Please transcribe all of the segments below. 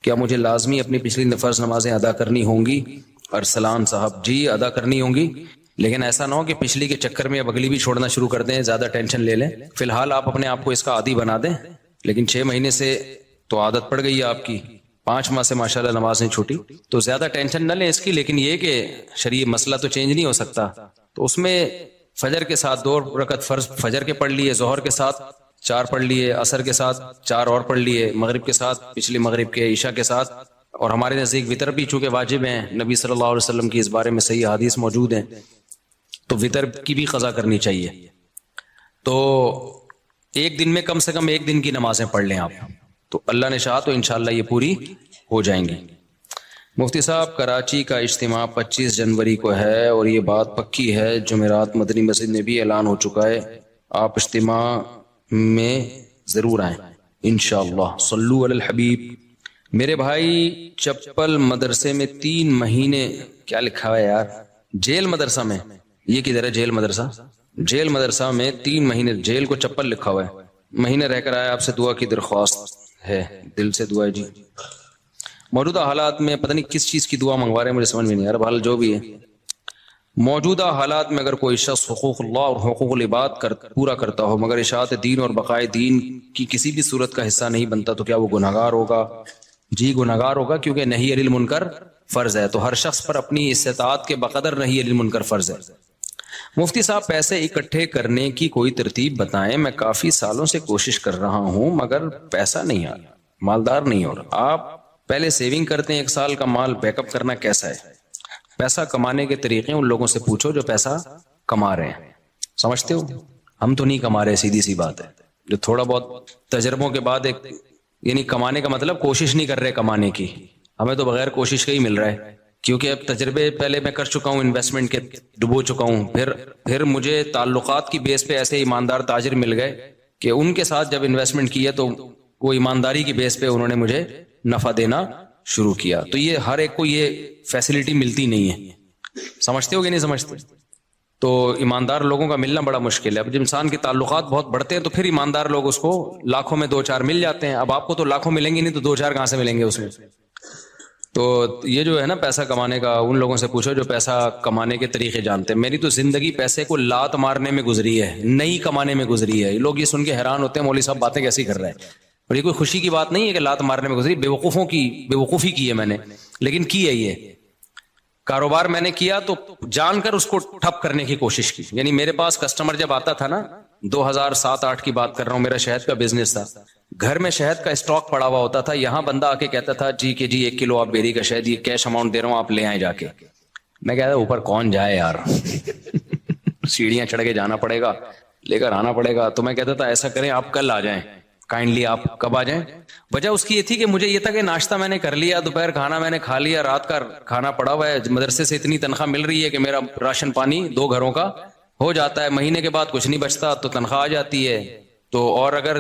کیا مجھے لازمی اپنی پچھلی فرض نمازیں ادا کرنی ہوں گی؟ ارسلان صاحب جی ادا کرنی ہوں گی، لیکن ایسا نہ ہو کہ پچھلی کے چکر میں اب اگلی بھی چھوڑنا شروع کر دیں، زیادہ ٹینشن لے لیں۔ فی الحال آپ اپنے آپ کو اس کا عادی بنا دیں، لیکن 6 مہینے سے تو عادت پڑ گئی ہے آپ کی، 5 ماہ سے ماشاءاللہ نماز نہیں چھوٹی، تو زیادہ ٹینشن نہ لیں اس کی۔ لیکن یہ کہ شرعی مسئلہ تو چینج نہیں ہو سکتا، تو اس میں فجر کے ساتھ 2 رکعت فرض فجر کے پڑھ لیے، ظہر کے ساتھ 4 پڑھ لیے، عصر کے ساتھ 4 اور پڑھ لیے، مغرب کے ساتھ پچھلی مغرب کے، عشاء کے ساتھ، اور ہمارے نزدیک وطر بھی چونکہ واجب ہیں، نبی صلی اللہ علیہ وسلم کی اس بارے میں صحیح حدیث موجود ہیں، تو وطر کی بھی قضا کرنی چاہیے۔ تو ایک دن میں کم سے کم 1 دن کی نمازیں پڑھ لیں آپ، تو اللہ نے چاہا تو انشاءاللہ یہ پوری ہو جائیں گی۔ مفتی صاحب کراچی کا اجتماع 25 جنوری کو ہے اور یہ بات پکی ہے، جمعرات مدنی مسجد میں بھی اعلان ہو چکا ہے، آپ اجتماع میں ضرور آئیں انشاءاللہ، صلو علی الحبیب۔ میرے بھائی چپل مدرسے میں 3 مہینے، کیا لکھا ہے یار، جیل مدرسہ میں، یہ کدھر ہے جیل مدرسہ؟ جیل مدرسہ میں 3 مہینے جیل کو چپل لکھا ہوا ہے، مہینے رہ کر آیا، آپ سے دعا کی درخواست ہے، دل سے دعا ہے جی۔ موجودہ حالات میں پتہ نہیں کس چیز کی دعا منگوا رہے ہیں، مجھے سمجھ میں نہیں آ رہا، بہرحال جو بھی ہے، موجودہ حالات میں اگر کوئی شخص حقوق اللہ اور حقوق العباد پورا کرتا ہو مگر اشاعت دین اور بقائے دین کی کسی بھی صورت کا حصہ نہیں بنتا تو کیا وہ گناہگار ہوگا؟ جی گناہگار ہوگا، کیونکہ نہی عن المنکر فرض ہے، تو ہر شخص پر اپنی استطاعت کے بقدر نہی عن المنکر فرض ہے۔ مفتی صاحب پیسے اکٹھے کرنے کی کوئی ترتیب بتائیں، میں کافی سالوں سے کوشش کر رہا ہوں مگر پیسہ نہیں آ رہا، مالدار نہیں ہو رہا۔ آپ پہلے سیونگ کرتے ہیں، 1 سال کا مال بیک اپ کرنا کیسا ہے؟ پیسہ کمانے کے طریقے ان لوگوں سے پوچھو جو پیسہ کما رہے ہیں، سمجھتے ہو؟ ہم تو نہیں کما رہے، سیدھی سی بات ہے، جو تھوڑا بہت تجربوں کے بعد ایک، یعنی کمانے کا مطلب کوشش نہیں کر رہے کمانے کی، ہمیں تو بغیر کوشش کے ہی مل رہا ہے، کیونکہ اب تجربے پہلے میں کر چکا ہوں، انویسٹمنٹ کے ڈبو چکا ہوں، پھر مجھے تعلقات کی بیس پہ ایسے ایماندار تاجر مل گئے کہ ان کے ساتھ جب انویسٹمنٹ کیا تو وہ ایمانداری کی بیس پہ انہوں نے مجھے نفع دینا شروع کیا۔ تو یہ ہر ایک کو یہ فیسلٹی ملتی نہیں ہے، سمجھتے ہو کہ نہیں سمجھتے؟ تو ایماندار لوگوں کا ملنا بڑا مشکل ہے۔ اب جب انسان کے تعلقات بہت بڑھتے ہیں تو پھر ایماندار لوگ اس کو لاکھوں میں 2-4 مل جاتے ہیں، اب آپ کو تو لاکھوں ملیں گے نہیں تو 2-4 کہاں سے ملیں گے اس میں؟ تو یہ جو ہے نا پیسہ کمانے کا، ان لوگوں سے پوچھو جو پیسہ کمانے کے طریقے جانتے ہیں۔ میری تو زندگی پیسے کو لات مارنے میں گزری ہے، نہیں کمانے میں گزری ہے۔ لوگ یہ سن کے حیران ہوتے ہیں مولوی صاحب باتیں کیسی کر رہے ہیں، اور یہ کوئی خوشی کی بات نہیں ہے کہ لات مارنے میں گزری، بے وقوفی کی ہے میں نے، لیکن کی ہے یہ کاروبار میں نے کیا تو جان کر اس کو ٹھپ کرنے کی کوشش کی۔ یعنی میرے پاس کسٹمر جب آتا تھا نا، 2007-8 کی بات کر رہا ہوں، میرا شہد کا بزنس تھا، گھر میں شہد کا اسٹاک پڑا ہوا ہوتا تھا، یہاں بندہ آ کے کہتا تھا جی کہ جی 1 کلو آپ بیری کا شہد، یہ کیش اماؤنٹ دے رہا ہوں آپ لے آئیں جا کے۔ میں کہتا اوپر کون جائے یار سیڑھیاں چڑھ کے جانا پڑے گا، لے کر آنا پڑے گا۔ تو میں کہتا تھا ایسا کریں آپ کل آ جائیں، کائنڈلی آپ کب آ جائیں؟ وجہ اس کی یہ تھی کہ مجھے یہ تھا کہ ناشتہ میں نے کر لیا، دوپہر کھانا میں نے کھا لیا، رات کا کھانا پڑا ہوا ہے، مدرسے سے اتنی تنخواہ مل رہی ہے کہ میرا راشن پانی 2 گھروں کا ہو جاتا ہے، مہینے کے بعد کچھ نہیں بچتا تو تنخواہ آ جاتی ہے۔ تو اور اگر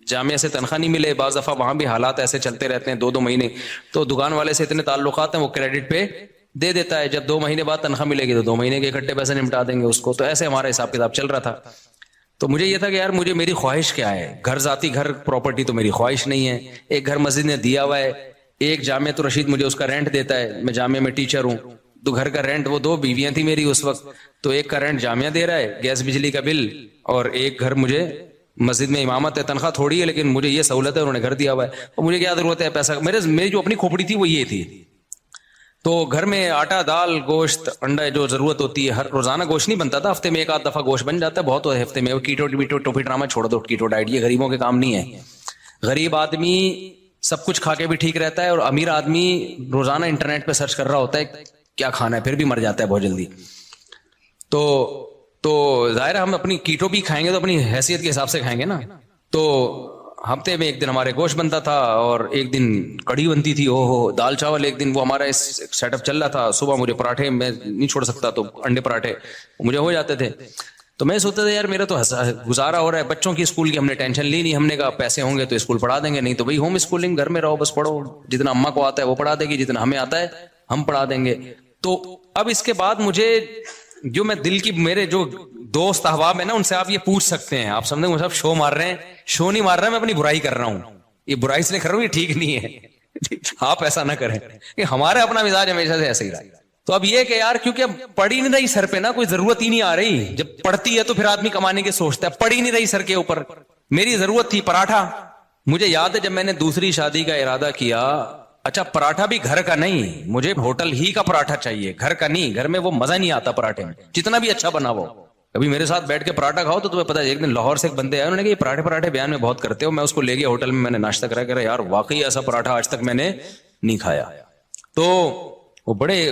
جامعہ سے تنخواہ نہیں ملے، بعض دفعہ وہاں بھی حالات ایسے چلتے رہتے ہیں 2-2 مہینے، تو دکان والے سے اتنے تعلقات ہیں وہ کریڈٹ پہ دے دیتا ہے، جب 2 مہینے بعد تنخواہ ملے گی تو 2 مہینے کے اکٹھے پیسے نمٹا دیں گے اس کو۔ تو ایسے ہمارا حساب کتاب چل رہا تھا۔ تو مجھے یہ تھا کہ یار میری خواہش کیا ہے، گھر ذاتی گھر پراپرٹی تو میری خواہش نہیں ہے، ایک گھر مسجد نے دیا ہوا ہے، ایک جامعہ تو رشید مجھے اس کا رینٹ دیتا ہے، میں جامعہ میں ٹیچر ہوں، تو گھر کا رینٹ، وہ 2 بیویاں تھیں میری اس وقت، تو ایک کا رینٹ جامعہ دے رہا ہے، گیس بجلی کا بل، اور ایک گھر مجھے مسجد میں امامت ہے، تنخواہ تھوڑی ہے لیکن مجھے یہ سہولت ہے، انہوں نے گھر دیا ہوا ہے، اور مجھے کیا ضرورت ہے پیسہ، میری جو اپنی کھوپڑی تھی وہ یہ تھی۔ تو گھر میں آٹا، دال، گوشت، انڈا جو ضرورت ہوتی ہے، ہر روزانہ گوشت نہیں بنتا تھا، ہفتے میں 1-8 دفعہ گوشت بن جاتا ہے، بہت ہے ہفتے میں، کیٹو ٹوپی ڈرامہ چھوڑ دو، کیٹو ڈائٹ یہ غریبوں کے کام نہیں ہے۔ غریب آدمی سب کچھ کھا کے بھی ٹھیک رہتا ہے، اور امیر آدمی روزانہ انٹرنیٹ پہ سرچ کر رہا ہوتا ہے کیا کھانا ہے، پھر بھی مر جاتا ہے بہت جلدی۔ تو ظاہر ہے ہم اپنی کیٹو بھی کھائیں گے تو اپنی حیثیت کے حساب سے کھائیں گے نا۔ تو ہفتے میں 1 دن ہمارے گوشت بنتا تھا اور 1 دن کڑھی بنتی تھی، دال چاول 1 دن، وہ ہمارا اس سیٹ اپ چل رہا تھا۔ صبح مجھے پراٹھے میں نہیں چھوڑ سکتا تو انڈے پراٹھے مجھے ہو جاتے تھے، تو میں سوچتا تھا یار میرا تو گزارا ہو رہا ہے، بچوں کی اسکول کی ہم نے ٹینشن لی نہیں، ہم نے کہا پیسے ہوں گے تو اسکول پڑھا دیں گے، نہیں تو بھائی ہوم اسکولنگ، گھر میں رہو بس پڑھو، جتنا اماں کو آتا ہے وہ پڑھا دے گی، جتنا ہمیں آتا ہے ہم پڑھا دیں گے۔ تو اب اس کے بعد مجھے جو میں دل کی، میرے جو دوست احباب ہیں نا ان سے آپ یہ پوچھ سکتے ہیں، آپ سمجھیں گے صاحب شو مار رہے ہیں، شو نہیں مار رہا، میں اپنی برائی کر رہا ہوں، یہ برائی سے کر رہا ہوں، یہ ٹھیک نہیں ہے، آپ ایسا نہ کریں کہ ہمارا اپنا مزاج ہمیشہ سے ایسا ہی رہا. تو اب یہ کہ یار کیونکہ اب پڑ ہی نہیں رہی سر پہ نا, کوئی ضرورت ہی نہیں آ رہی. جب پڑتی ہے تو پھر آدمی کمانے کے سوچتا ہے, پڑ ہی نہیں رہی سر کے اوپر. میری ضرورت تھی پراٹھا. مجھے یاد ہے جب میں نے دوسری شادی کا ارادہ کیا, اچھا پراٹھا بھی گھر کا نہیں, مجھے ہوٹل ہی کا پراٹھا چاہیے, گھر کا نہیں. گھر میں وہ مزہ نہیں آتا پراٹھے میں, جتنا بھی اچھا بنا وہ. ابھی میرے ساتھ بیٹھ کے پراٹھا کھاؤ تو تمہیں پتا ہے. ایک دن لاہور سے ایک بندے آئے, انہوں نے کہا یہ پراٹھے بیان میں بہت کرتے ہو. میں اس کو لے گیا ہوٹل میں, میں نے ناشتہ کرا, کہہ رہا یار واقعی ایسا پراٹھا آج تک میں نے نہیں کھایا. تو وہ بڑے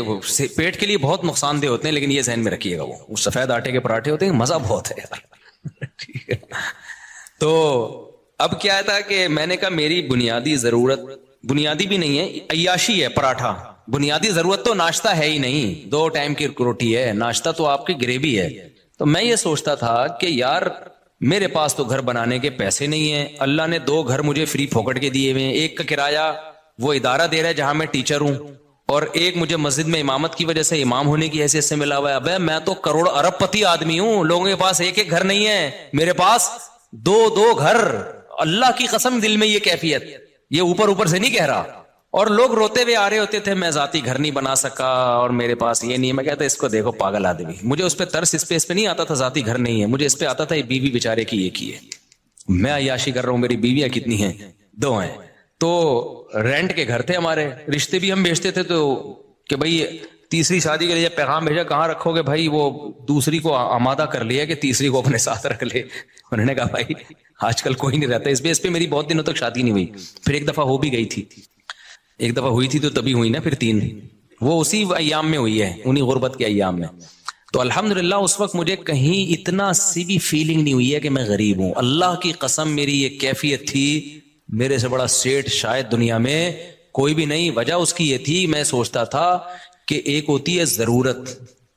پیٹ کے لیے بہت نقصان دہ ہوتے ہیں, لیکن یہ ذہن میں رکھیے گا, وہ سفید آٹے کے پراٹھے ہوتے ہیں, مزہ بہت ہے یار. ٹھیک ہے. تو اب کیا تھا کہ میں نے کہا میری بنیادی ضرورت, بنیادی بھی نہیں ہے, عیاشی ہے پراٹھا. بنیادی ضرورت تو ناشتہ ہے ہی نہیں, 2 ٹائم کی روٹی ہے, ناشتہ تو آپ کی گریوی ہے. تو میں یہ سوچتا تھا کہ یار میرے پاس تو گھر بنانے کے پیسے نہیں ہیں, اللہ نے 2 گھر مجھے فری پھوکٹ کے دیے ہوئے ہیں. ایک کا کرایہ وہ ادارہ دے رہا ہے جہاں میں ٹیچر ہوں, اور ایک مجھے مسجد میں امامت کی وجہ سے امام ہونے کی حیثیت سے ملا ہوا ہے. ابے میں تو کروڑ ارب پتی آدمی ہوں, لوگوں کے پاس ایک گھر نہیں ہے, میرے پاس 2 گھر. اللہ کی قسم دل میں یہ کیفیت, یہ اوپر سے نہیں کہہ رہا. اور لوگ روتے ہوئے آ رہے ہوتے تھے, میں ذاتی گھر نہیں بنا سکا اور میرے پاس یہ نہیں. میں کہتا اس کو دیکھو پاگل آدمی. مجھے اس پہ ترس اس پہ نہیں آتا تھا ذاتی گھر نہیں ہے, مجھے اس پہ آتا تھا یہ بیوی بیچارے کی ایک ہی ہے. میں عیاشی کر رہا ہوں, میری بیویاں کتنی ہیں, 2 ہیں. تو رینٹ کے گھر تھے ہمارے, رشتے بھی ہم بیچتے تھے. تو کہ بھائی تیسری شادی کے لیے پیغام بھیجا, کہاں رکھو گے بھائی, وہ دوسری کو آمادہ کر لیا کہ تیسری کو اپنے ساتھ رکھ لے. انہوں نے کہا بھائی آج کل کوئی نہیں رہتا اس پہ میری بہت دنوں تک شادی نہیں ہوئی. پھر ایک دفعہ ہو بھی گئی تھی, ایک دفعہ ہوئی تھی تو تبھی ہوئی نا, پھر 3 وہ اسی ایام میں ہوئی ہے, انہی غربت کے ایام میں. تو الحمدللہ اس وقت مجھے کہیں اتنا سی بھی فیلنگ نہیں ہوئی ہے کہ میں غریب ہوں. اللہ کی قسم میری یہ کیفیت تھی, میرے سے بڑا سیٹ شاید دنیا میں کوئی بھی نہیں. وجہ اس کی یہ تھی, میں سوچتا تھا کہ ایک ہوتی ہے ضرورت,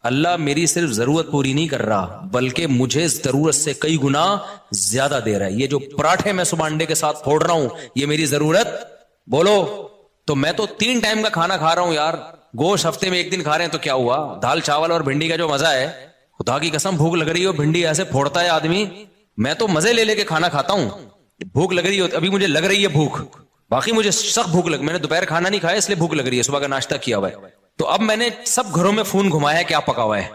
اللہ میری صرف ضرورت پوری نہیں کر رہا بلکہ مجھے ضرورت سے کئی گنا زیادہ دے رہا ہے. یہ جو پراٹھے میں صبح انڈے کے ساتھ پھوڑ رہا ہوں یہ میری ضرورت بولو. تو میں تو 3 ٹائم کا کھانا کھا رہا ہوں یار, گوشت ہفتے میں 1 دن کھا رہے ہیں تو کیا ہوا. دال چاول اور بھنڈی کا جو مزہ ہے, خدا کی قسم بھوک لگ رہی ہو, بھنڈی ایسے پھوڑتا ہے آدمی, میں تو مزے لے کے کھانا کھاتا ہوں. بھوک لگ رہی ہو, ابھی مجھے لگ رہی ہے بھوک, باقی مجھے سخت بھوک لگ, میں نے دوپہر کھانا نہیں کھایا اس لیے بھوک لگ رہی ہے, صبح کا ناشتہ کیا ہوا ہے. تو اب میں نے سب گھروں میں فون گھمایا ہے کیا پکا ہوا ہے.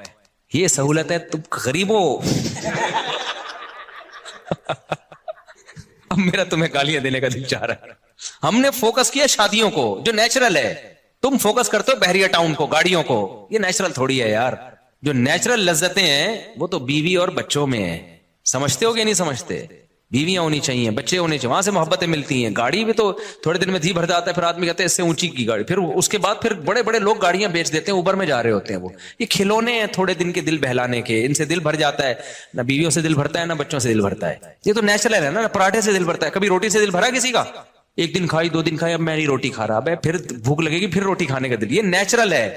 یہ سہولت ہے, تم غریبوں. اب میرا تمہیں گالیاں دینے کا دل چاہ رہا ہے. ہم نے فوکس کیا شادیوں کو جو نیچرل ہے, تم فوکس کرتے ہو بحریہ ٹاؤن کو, گاڑیوں کو. یہ نیچرل تھوڑی ہے یار, جو نیچرل لذتیں ہیں وہ تو بیوی اور بچوں میں ہیں. سمجھتے ہو کہ نہیں سمجھتے؟ بیویاں ہونی چاہیے, بچے ہونے چاہیے, وہاں سے محبتیں ملتی ہیں. گاڑی بھی تو تھوڑے دن میں دھی بھر جاتا ہے, پھر آدمی کہتے ہیں اس سے اونچی کی گاڑی, پھر اس کے بعد پھر بڑے بڑے لوگ گاڑیاں بیچ دیتے ہیں, اوبر میں جا رہے ہوتے ہیں. وہ یہ کھلونے ہیں تھوڑے دن کے دل بہلانے کے, ان سے دل بھر جاتا ہے. نہ بیویوں سے دل بھرتا ہے نہ بچوں سے دل بھرتا ہے. یہ تو نیچرل ہے نا, پراٹھے سے دل بھرتا ہے. کبھی روٹی سے دل بھرا کسی کا؟ 1 دن کھائی 2 دن کھائی, اب میں نہیں روٹی کھا رہا, پھر بھوک لگے گی, پھر روٹی کھانے کا دل. یہ نیچرل ہے.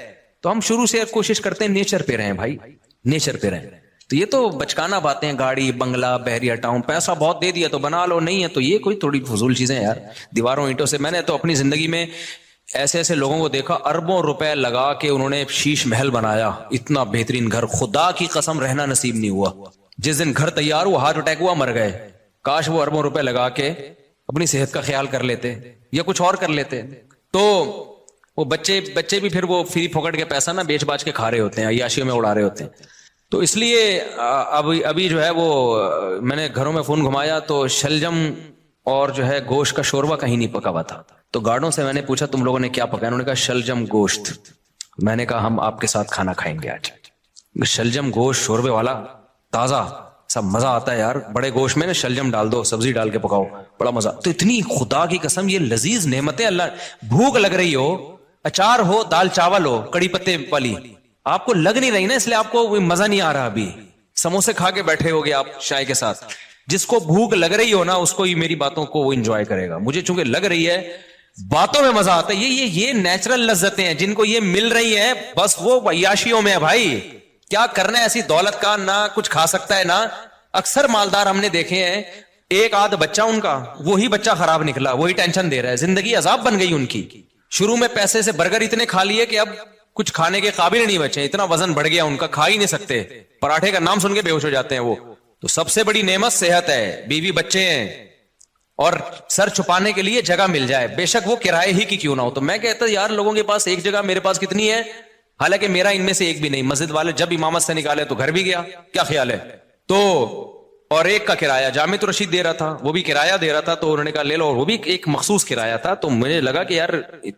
تو ہم شروع سے کوشش کرتے ہیں نیچر پہ رہیں بھائی, نیچر پہ رہیں. تو یہ تو بچکانا باتیں ہیں, گاڑی بنگلہ بحریہ ٹاؤن, پیسہ بہت دے دیا تو بنا لو, نہیں ہے تو یہ کوئی تھوڑی فضول چیزیں یار. دیواروں اینٹوں سے, میں نے تو اپنی زندگی میں ایسے ایسے لوگوں کو دیکھا اربوں روپے لگا کے انہوں نے شیش محل بنایا, اتنا بہترین گھر, خدا کی قسم رہنا نصیب نہیں ہوا. جس دن گھر تیار ہوا ہارٹ اٹیک ہوا, مر گئے. کاش وہ اربوں روپے لگا کے اپنی صحت کا خیال کر لیتے یا کچھ اور کر لیتے. تو وہ بچے بھی پھر وہ فری پھوکٹ کے پیسہ نا بیچ باچ کے کھا رہے ہوتے ہیں, عیاشیوں میں اڑا رہے ہوتے ہیں. تو اس لیے ابھی جو ہے وہ میں نے گھروں میں فون گھمایا تو شلجم اور جو ہے گوشت کا شوربہ کہیں نہیں پکا ہوا تھا. تو گارڈوں سے میں نے پوچھا تم لوگوں نے کیا پکایا, انہوں نے کہا شلجم گوشت. میں نے کہا ہم آپ کے ساتھ کھانا کھائیں گے آج. شلجم گوشت شوربے والا تازہ, سب مزہ آتا ہے یار. بڑے گوشت میں نا شلجم ڈال دو, سبزی ڈال کے پکاؤ, بڑا مزہ. تو اتنی خدا کی قسم یہ لذیذ نعمتیں اللہ, بھوک لگ رہی ہو, اچار ہو, دال چاول ہو, کڑی پتے والی, آپ کو لگ نہیں رہی نا, اس لیے آپ کو مزہ نہیں آ رہا. ابھی سموسے کھا کے بیٹھے ہوگے آپ چائے کے ساتھ. جس کو بھوک لگ رہی ہو نا اس کو میری باتوں کو وہ انجوائے کرے گا. مجھے چونکہ لگ رہی ہے, باتوں میں مزہ آتا ہے. یہ نیچرل لذتیں ہیں جن کو یہ مل رہی ہیں, بس وہ عیاشیوں میں ہے بھائی. کیا کرنا ہے ایسی دولت کا, نہ کچھ کھا سکتا ہے نہ. اکثر مالدار ہم نے دیکھے ہیں, ایک آدھ بچہ ان کا, وہی بچہ خراب نکلا, وہی ٹینشن دے رہا ہے, زندگی عذاب بن گئی ان کی. شروع میں پیسے سے برگر اتنے کھا لیے کہ اب کچھ کھانے کے قابل نہیں بچے, اتنا وزن بڑھ گیا ان کا, کھا ہی نہیں سکتے. پراٹھے کا نام سن کے بے ہوش ہو جاتے ہیں وہ. تو سب سے بڑی نعمت صحت ہے, بیوی بچے ہیں, اور سر چھپانے کے لیے جگہ مل جائے, بے شک وہ کرائے ہی کی کیوں نہ ہو. تو میں کہتا یار لوگوں کے پاس ایک جگہ, میرے پاس کتنی ہے, حالانکہ میرا ان میں سے ایک بھی نہیں. مسجد والے جب امامت سے نکالے تو گھر بھی گیا, کیا خیال ہے؟ تو اور ایک کا کرایہ جامع رشید دے رہا تھا, وہ بھی کرایہ دے رہا تھا, تو انہوں نے کہا لے لو, اور وہ بھی ایک مخصوص کرایہ تھا. تو مجھے لگا کہ یار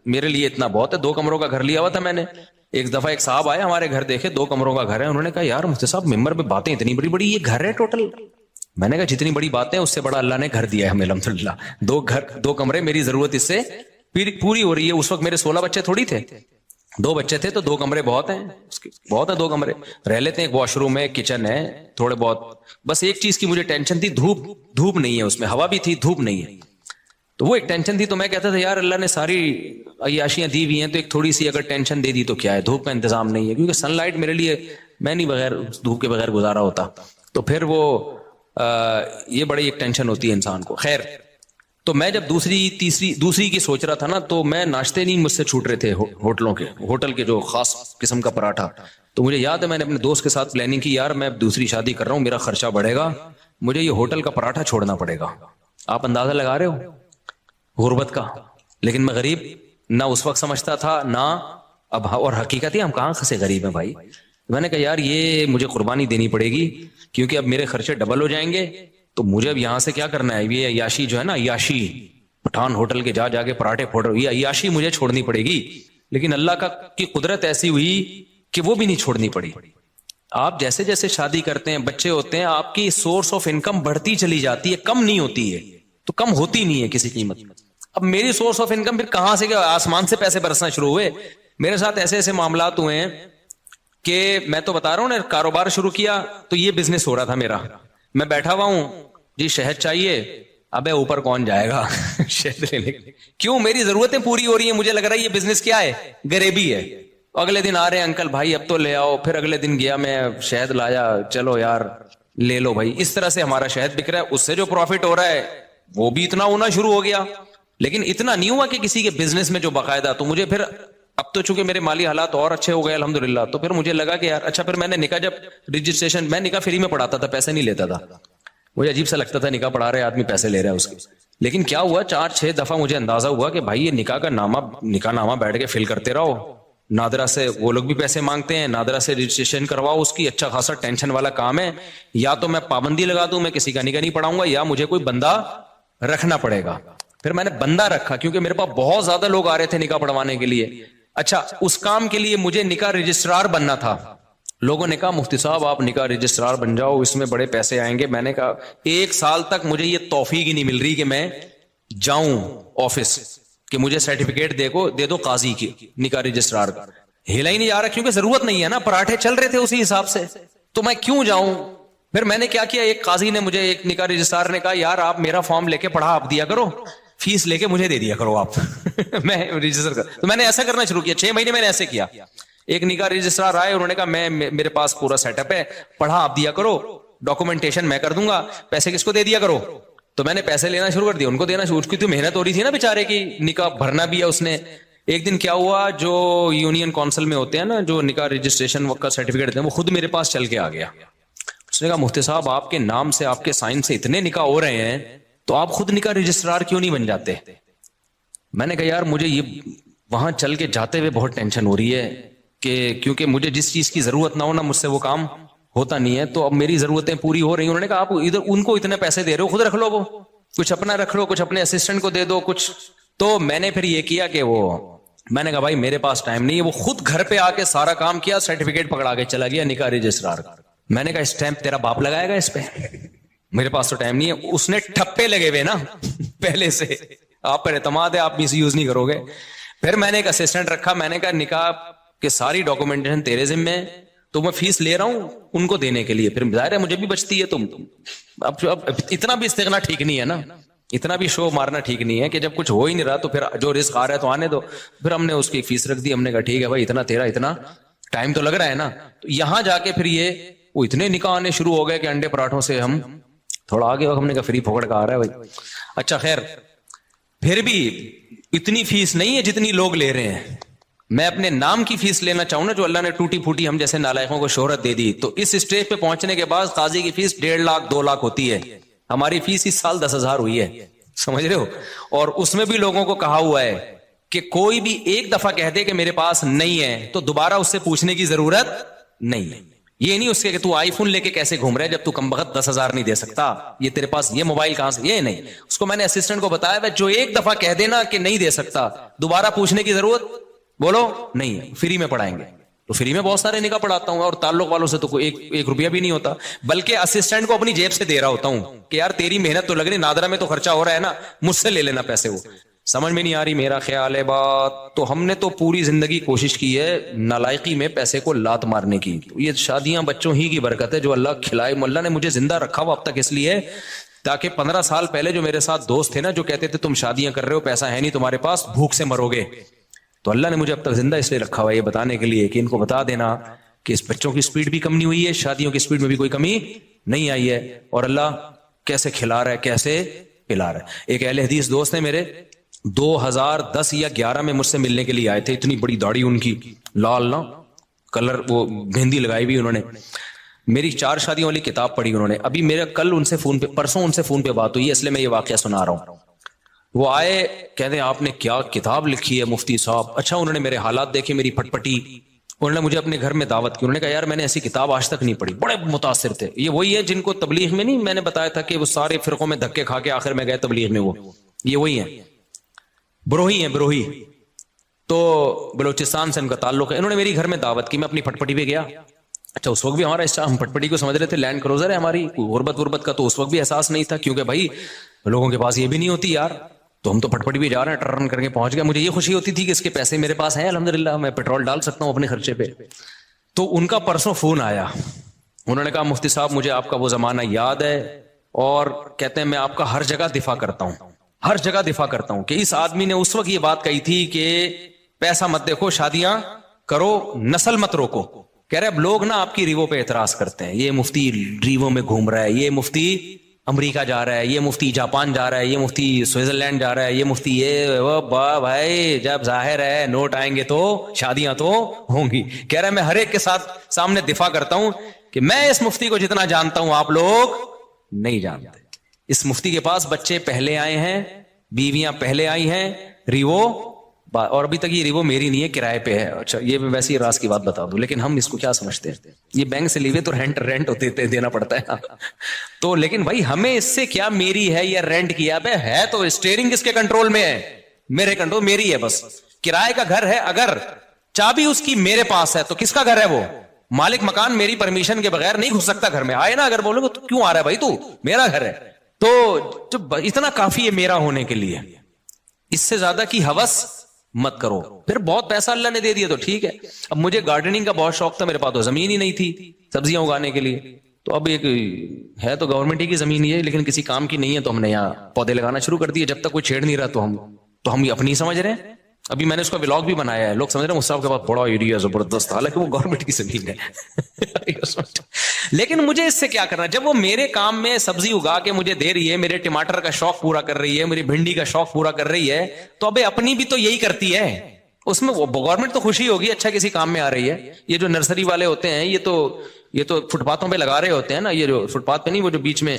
میرے لیے اتنا بہت ہے, 2 کمروں کا گھر لیا ہوا تھا میں نے. ایک دفعہ ایک صاحب آئے ہمارے گھر, دیکھے 2 کمروں کا گھر ہے, انہوں نے کہا یار مفتی صاحب ممبر پہ باتیں اتنی بڑی بڑی, یہ گھر ہے ٹوٹل؟ میں نے کہا جتنی بڑی باتیں اس سے بڑا اللہ نے گھر دیا ہے ہمیں الحمدللہ. 2 کمرے, میری ضرورت اس سے پوری ہو رہی ہے. اس وقت میرے 16 بچے تھوڑی تھے, 2 بچے تھے, تو 2 کمرے بہت ہیں, بہت ہے 2 کمرے, رہ لیتے ہیں. ایک واش روم ہے, کچن ہے, تھوڑے بہت. بس ایک چیز کی مجھے ٹینشن تھی, دھوپ نہیں ہے اس میں, ہوا بھی تھی, دھوپ نہیں ہے, تو وہ ایک ٹینشن تھی. تو میں کہتا تھا یار اللہ نے ساری عیاشیاں دی ہوئی ہیں, تو ایک تھوڑی سی اگر ٹینشن دے دی تو کیا ہے, دھوپ کا انتظام نہیں ہے, کیونکہ سن لائٹ میرے لیے, میں نہیں بغیر دھوپ کے بغیر گزارا ہوتا. تو پھر وہ یہ بڑی ایک ٹینشن ہوتی ہے انسان کو. خیر, تو میں جب دوسری کی سوچ رہا تھا نا, تو میں ناشتے نہیں مجھ سے چھوٹ رہے تھے ہوٹل کے جو خاص قسم کا پراٹھا. تو مجھے یاد ہے میں نے اپنے دوست کے ساتھ پلاننگ کی, یار میں اب دوسری شادی کر رہا ہوں, میرا خرچہ بڑھے گا, مجھے یہ ہوٹل کا پراٹھا چھوڑنا پڑے گا. آپ اندازہ لگا رہے ہو غربت کا. لیکن میں غریب نہ اس وقت سمجھتا تھا نہ اب, اور حقیقت ہے ہم کہاں سے غریب ہیں بھائی. میں نے کہا یار یہ مجھے قربانی دینی پڑے گی, کیونکہ اب میرے خرچے ڈبل ہو جائیں گے. تو مجھے اب یہاں سے کیا کرنا ہے, یہ عیاشی جو ہے نا, عیاشی پٹھان ہوٹل کے جا کے پراٹھے پھوڑ رہے, یہ عیاشی مجھے چھوڑنی پڑے گی. لیکن اللہ کی قدرت ایسی ہوئی کہ وہ بھی نہیں چھوڑنی پڑی. آپ جیسے جیسے شادی کرتے ہیں, بچے ہوتے ہیں, آپ کی سورس آف انکم بڑھتی چلی جاتی ہے, کم نہیں ہوتی ہے, تو کم ہوتی نہیں ہے کسی قیمت. اب میری سورس آف انکم پھر کہاں سے, آسمان سے پیسے برسنا شروع ہوئے. میرے ساتھ ایسے ایسے معاملات ہوئے ہیں کہ میں تو بتا رہا ہوں نا, کاروبار شروع کیا تو یہ بزنس ہو رہا تھا میرا, میں بیٹھا ہوا ہوں, جی شہد چاہیے, ابے اوپر کون جائے گا شہد لینے, کیوں میری ضرورتیں پوری ہو رہی ہیں, مجھے لگ رہا ہے یہ بزنس کیا ہے, غریبی ہے. اگلے دن آ رہے ہیں انکل بھائی اب تو لے آؤ, پھر اگلے دن گیا میں شہد لایا, چلو یار لے لو بھائی. اس طرح سے ہمارا شہد بک رہا ہے, اس سے جو پروفٹ ہو رہا ہے وہ بھی اتنا ہونا شروع ہو گیا. لیکن اتنا نہیں ہوا کہ کسی کے بزنس میں جو باقاعدہ. تو مجھے پھر اب تو چونکہ میرے مالی حالات اور اچھے ہو گئے الحمدللہ, تو پھر مجھے لگا کہ یار اچھا, پھر میں نے نکاح جب رجسٹریشن, میں نکاح فری میں پڑھاتا تھا, پیسے نہیں لیتا تھا, مجھے عجیب سا لگتا تھا نکاح پڑھا رہے آدمی پیسے لے رہا ہے اس کے. لیکن کیا ہوا, 4-6 دفعہ مجھے اندازہ ہوا کہ بھائی یہ نکاح نامہ بیٹھ کے فل کرتے رہو, نادرا سے وہ لوگ بھی پیسے مانگتے ہیں, نادرا سے رجسٹریشن کرواؤ اس کی, اچھا خاصا ٹینشن والا کام ہے. یا تو میں پابندی لگا دوں, میں کسی کا نکاح نہیں پڑھاؤں گا, یا مجھے کوئی بندہ رکھنا پڑے گا. پھر میں نے بندہ رکھا, کیونکہ میرے پاس بہت زیادہ لوگ آ رہے تھے نکاح پڑھوانے کے لیے. اچھا, اس کام کے لیے مجھے نکاح رجسٹرار بننا تھا. لوگوں نے کہا مفتی صاحب آپ نکاح رجسٹرار بن جاؤ, اس میں بڑے پیسے آئیں گے. میں نے کہا 1 سال تک مجھے یہ توفیق ہی نہیں مل رہی کہ میں جاؤں آفس کہ مجھے سرٹیفکیٹ دے دو قاضی کی نکاح رجسٹرار کا. ہلا ہی نہیں جا رہا, کیونکہ ضرورت نہیں ہے نا, پراٹھے چل رہے تھے اسی حساب سے, تو میں کیوں جاؤں. پھر میں نے کیا کیا, ایک قاضی نے مجھے, ایک نکاح رجسٹرار نے کہا یار آپ میرا فارم لے کے پڑھا آپ دیا کرو, فیس لے کے مجھے دے دیا کرو آپ میں رجسٹر کر. تو میں نے ایسا کرنا شروع کیا, 6 مہینے میں نے ایسے کیا. ایک نکاح رجسٹرار آئے, انہوں نے کہا میرے پاس پورا سیٹ اپ ہے, پڑھا آپ دیا کرو, ڈاکومنٹیشن میں کر دوں گا, پیسے کس کو دے دیا کرو. تو میں نے پیسے لینا شروع کر دیا, ان کو دینا شروع کی. تو محنت ہو رہی تھی نا بیچارے کی, نکاح بھرنا بھی ہے اس نے. ایک دن کیا ہوا, جو یونین کونسل میں ہوتے ہیں نا, جو نکاح رجسٹریشن کا سرٹیفکیٹ دیتے ہیں, وہ خود میرے پاس چل کے آ گیا. اس نے کہا مفتی صاحب آپ کے نام سے, آپ کے سائن سے اتنے نکاح ہو رہے ہیں, تو آپ خود نکاح رجسٹرار کیوں نہیں بن جاتے. میں نے کہا یار مجھے یہ وہاں چل کے جاتے ہوئے بہت ٹینشن ہو رہی ہے, کہ کیونکہ مجھے جس چیز کی ضرورت نہ ہو نا, مجھ سے وہ کام ہوتا نہیں ہے. تو اب میری ضرورتیں پوری ہو رہی ہیں. انہوں نے کہا آپ ادھر ان کو اتنے پیسے دے رہے ہو, خود رکھ لو, وہ کچھ اپنا رکھ لو, کچھ اپنے اسسٹنٹ کو دے دو کچھ. تو میں نے پھر یہ کیا کہ میں نے کہا بھائی میرے پاس ٹائم نہیں ہے. وہ خود گھر پہ آ کے سارا کام کیا, سرٹیفکیٹ پکڑا کے چلا گیا نکاح رجسٹرار کا. میں نے کہا اسٹیمپ تیرا باپ لگائے گا اس پہ, میرے پاس تو ٹائم نہیں ہے. اس نے ٹھپے لگے ہوئے نا پہلے سے, آپ پر اعتماد ہے, آپ مس یوز نہیں کرو گے. پھر میں نے ایک اسسٹنٹ رکھا, میں نے کہا نکاح کہ ساری ڈاکومنٹیشن تیرے ذمہ ہے, تو میں فیس لے رہا ہوں ان کو دینے کے لیے, پھر ظاہر ہے مجھے بھی بچتی ہے. تم اب اتنا بھی استغنا ٹھیک نہیں ہے نا, اتنا بھی شو مارنا ٹھیک نہیں ہے کہ جب کچھ ہو ہی نہیں رہا تو پھر جو رزق آ رہا ہے تو آنے دو. پھر ہم نے اس کی فیس رکھ دی, ہم نے کہا ٹھیک ہے بھائی اتنا تیرا, اتنا ٹائم تو لگ رہا ہے نا. تو یہاں جا کے پھر یہ وہ اتنے نکاح آنے شروع ہو گئے کہ انڈے پراٹھوں سے ہم تھوڑا آگے, ہم نے کہا فری پھوکڑ کا آ رہا ہے بھائی. اچھا خیر, پھر بھی اتنی فیس نہیں ہے جتنی لوگ لے رہے ہیں. میں اپنے نام کی فیس لینا چاہوں نا, جو اللہ نے ٹوٹی پھوٹی ہم جیسے نالائقوں کو شہرت دے دی, تو اس اسٹیج پہ پہنچنے کے بعد قاضی کی فیس 1.5 لاکھ 2 لاکھ ہوتی ہے. ہماری فیس اس سال 10,000 ہوئی ہے. سمجھ رہے ہو؟ اور اس میں بھی لوگوں کو کہا ہوا ہے کہ کوئی بھی ایک دفعہ کہہ دے کہ میرے پاس نہیں ہے تو دوبارہ اس سے پوچھنے کی ضرورت نہیں ہے. یہ نہیں اس کے کہ تو آئی فون لے کے کیسے گھوم رہا ہے جب تو کم بخت 10,000 نہیں دے سکتا, یہ تیرے پاس یہ موبائل کہاں سے, یہ نہیں. اس کو میں نے اسسٹنٹ کو بتایا جو ایک دفعہ کہہ دینا کہ نہیں دے سکتا دوبارہ پوچھنے کی ضرورت بولو نہیں ہے, فری میں پڑھائیں گے. تو فری میں بہت سارے نکاح پڑھاتا ہوں اور تعلق والوں سے تو کوئی ایک روپیہ بھی نہیں ہوتا, بلکہ اسسٹنٹ کو اپنی جیب سے دے رہا ہوتا ہوں کہ یار تیری محنت تو لگ رہی, نادرا میں تو خرچہ ہو رہا ہے نا, مجھ سے لے لینا پیسے. وہ سمجھ میں نہیں آ رہی میرا خیال ہے بات. تو ہم نے تو پوری زندگی کوشش کی ہے نالائقی میں پیسے کو لات مارنے کی. یہ شادیاں بچوں ہی کی برکت ہے جو اللہ کھلائے. اللہ نے مجھے زندہ رکھا ہوا اب تک اس لیے تاکہ 15 سال پہلے جو میرے ساتھ دوست تھے نا جو کہتے تھے تم شادیاں کر رہے ہو پیسہ ہے نہیں تمہارے پاس, بھوک سے مرو گے, تو اللہ نے مجھے اب تک زندہ اس لیے رکھا ہوا ہے یہ بتانے کے لیے کہ ان کو بتا دینا کہ اس بچوں کی سپیڈ بھی کم نہیں ہوئی ہے, شادیوں کی سپیڈ میں بھی کوئی کمی نہیں آئی ہے, اور اللہ کیسے کھلا رہا ہے کیسے پلا رہا ہے. ایک اہل حدیث دوست نے میرے 2010 یا 11 میں مجھ سے ملنے کے لیے آئے تھے, اتنی بڑی داڑھی ان کی, لال نا کلر, وہ مہندی لگائی ہوئی انہوں نے, میری 4 شادیوں والی کتاب پڑھی انہوں نے. ابھی میرا کل ان سے فون پہ پرسوں ان سے فون پہ بات ہوئی ہے اس لیے میں یہ واقعہ سنا رہا ہوں. وہ آئے کہتے ہیں آپ نے کیا کتاب لکھی ہے مفتی صاحب. اچھا انہوں نے میرے حالات دیکھے, میری پٹ پٹی, انہوں نے مجھے اپنے گھر میں دعوت کی. انہوں نے کہا یار میں نے ایسی کتاب آج تک نہیں پڑھی. بڑے متاثر تھے. یہ وہی ہے جن کو تبلیغ میں نہیں میں نے بتایا تھا کہ وہ سارے فرقوں میں دھکے کھا کے آخر میں گئے تبلیغ میں, وہ یہ وہی ہیں, بروہی ہیں بروہی. تو بلوچستان سے ان کا تعلق ہے. انہوں نے میری گھر میں دعوت کی, میں اپنی پٹ پٹی پہ گیا. اچھا اس وقت بھی ہمارا ہم پٹ پٹی کو سمجھ رہے تھے لینڈ کروزر ہے ہماری, غربت کا تو اس وقت بھی احساس نہیں تھا کیونکہ بھائی لوگوں کے پاس یہ بھی نہیں ہوتی یار. تو ہم تو پٹ پٹی بھی جا رہے ہیں, ٹرن کر کے پہنچ گیا. مجھے یہ خوشی ہوتی تھی کہ اس کے پیسے میرے پاس ہیں الحمدللہ, میں پیٹرول ڈال سکتا ہوں اپنے خرچے پہ. تو ان کا پرسوں فون آیا, انہوں نے کہا مفتی صاحب مجھے آپ کا وہ زمانہ یاد ہے, اور کہتے ہیں میں آپ کا ہر جگہ دفاع کرتا ہوں, ہر جگہ دفاع کرتا ہوں کہ اس آدمی نے اس وقت یہ بات کہی تھی کہ پیسہ مت دیکھو شادیاں کرو نسل مت روکو. کہہ رہے اب لوگ نا آپ کی ریووں پہ اعتراض کرتے ہیں, یہ مفتی ریووں میں گھوم رہا ہے, یہ مفتی امریکہ جا رہا ہے, یہ مفتی جاپان جا رہا ہے, یہ مفتی سوئٹزرلینڈ جا رہا ہے, یہ مفتی یہ وہ بھائی جب ظاہر ہے نوٹ آئیں گے تو شادیاں تو ہوں گی. کہہ رہا ہے میں ہر ایک کے ساتھ سامنے دفاع کرتا ہوں کہ میں اس مفتی کو جتنا جانتا ہوں آپ لوگ نہیں جانتے. اس مفتی کے پاس بچے پہلے آئے ہیں, بیویاں پہلے آئی ہیں, ریوو, اور ابھی تک یہ ریوو میری نہیں ہے کرائے پہ ہے. اچھا یہ میں ویسے ہی راز کی بات بتا دوں, لیکن ہم اس کو کیا سمجھتے ہیں, یہ بینک سے لیوے تو رینٹ ہوتے دینا پڑتا ہے تو لیکن بھائی ہمیں اس سے کیا میری ہے یا رینٹ کیا ہے, تو اسٹیئرنگ کس کے کنٹرول میں ہے, میرے کنٹرول, میری ہے بس. کرائے کا گھر ہے, اگر چابی اس کی میرے پاس ہے تو کس کا گھر ہے, وہ مالک مکان میری پرمیشن کے بغیر نہیں گھس سکتا گھر میں. آئے نا اگر بولو گے تو کیوں آ رہا ہے بھائی, تو میرا گھر ہے. تو اتنا کافی ہے میرا ہونے کے لیے, اس سے زیادہ کی ہوس مت کرو. پھر بہت پیسہ اللہ نے دے دیا تو ٹھیک ہے. اب مجھے گارڈننگ کا بہت شوق تھا, میرے پاس تو زمین ہی نہیں تھی سبزیاں اگانے کے لیے. تو اب ایک ہے تو گورنمنٹ ہی کی زمین ہی ہے لیکن کسی کام کی نہیں ہے, تو ہم نے یہاں پودے لگانا شروع کر دیے. جب تک کوئی چھیڑ نہیں رہا تو ہم اپنی سمجھ رہے ہیں. ابھی میں نے اس کا ولاگ بھی بنایا ہے, لوگ سمجھ رہے ہیں مصطفیٰ کے پاس بڑا ایریا زبردست, حالانکہ وہ گورنمنٹ کی زمین ہے لیکن مجھے اس سے کیا کرنا, جب وہ میرے کام میں سبزی اگا کے مجھے دے رہی ہے, میرے ٹماٹر کا شوق پورا کر رہی ہے, میری بھنڈی کا شوق پورا کر رہی ہے, تو ابھی اپنی بھی تو یہی کرتی ہے. اس میں گورنمنٹ تو خوشی ہوگی اچھا کسی کام میں آ رہی ہے. یہ جو نرسری والے ہوتے ہیں یہ تو فٹ پاتھوں پہ لگا رہے ہوتے ہیں نا, یہ جو فٹ پاتھ پہ نہیں, وہ جو بیچ میں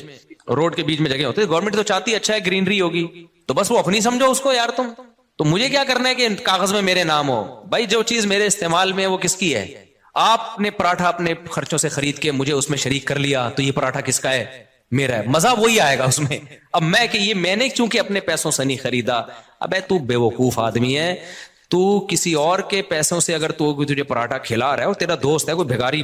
روڈ کے بیچ میں جگہ ہوتے ہیں, گورنمنٹ تو چاہتی ہے اچھا ہے گرینری ہوگی, تو بس وہ اپنی سمجھو اس کو یار. تم تو مجھے کیا کرنا ہے کہ کاغذ میں میرے نام ہو. بھائی جو چیز میرے استعمال میں وہ کس کی ہے, آپ نے پراٹھا اپنے خرچوں سے خرید کے مجھے اس میں شریک کر لیا, تو یہ پراٹھا کس کا ہے, میرا ہے. مزہ وہی آئے گا اس میں. اب میں کہ یہ میں نے چونکہ اپنے پیسوں سے نہیں خریدا, ابے تو بے وقوف آدمی ہے, تو کسی اور کے پیسوں سے اگر تو تجھے پراٹھا کھلا رہا ہے اور تیرا دوست ہے, کوئی بھگاری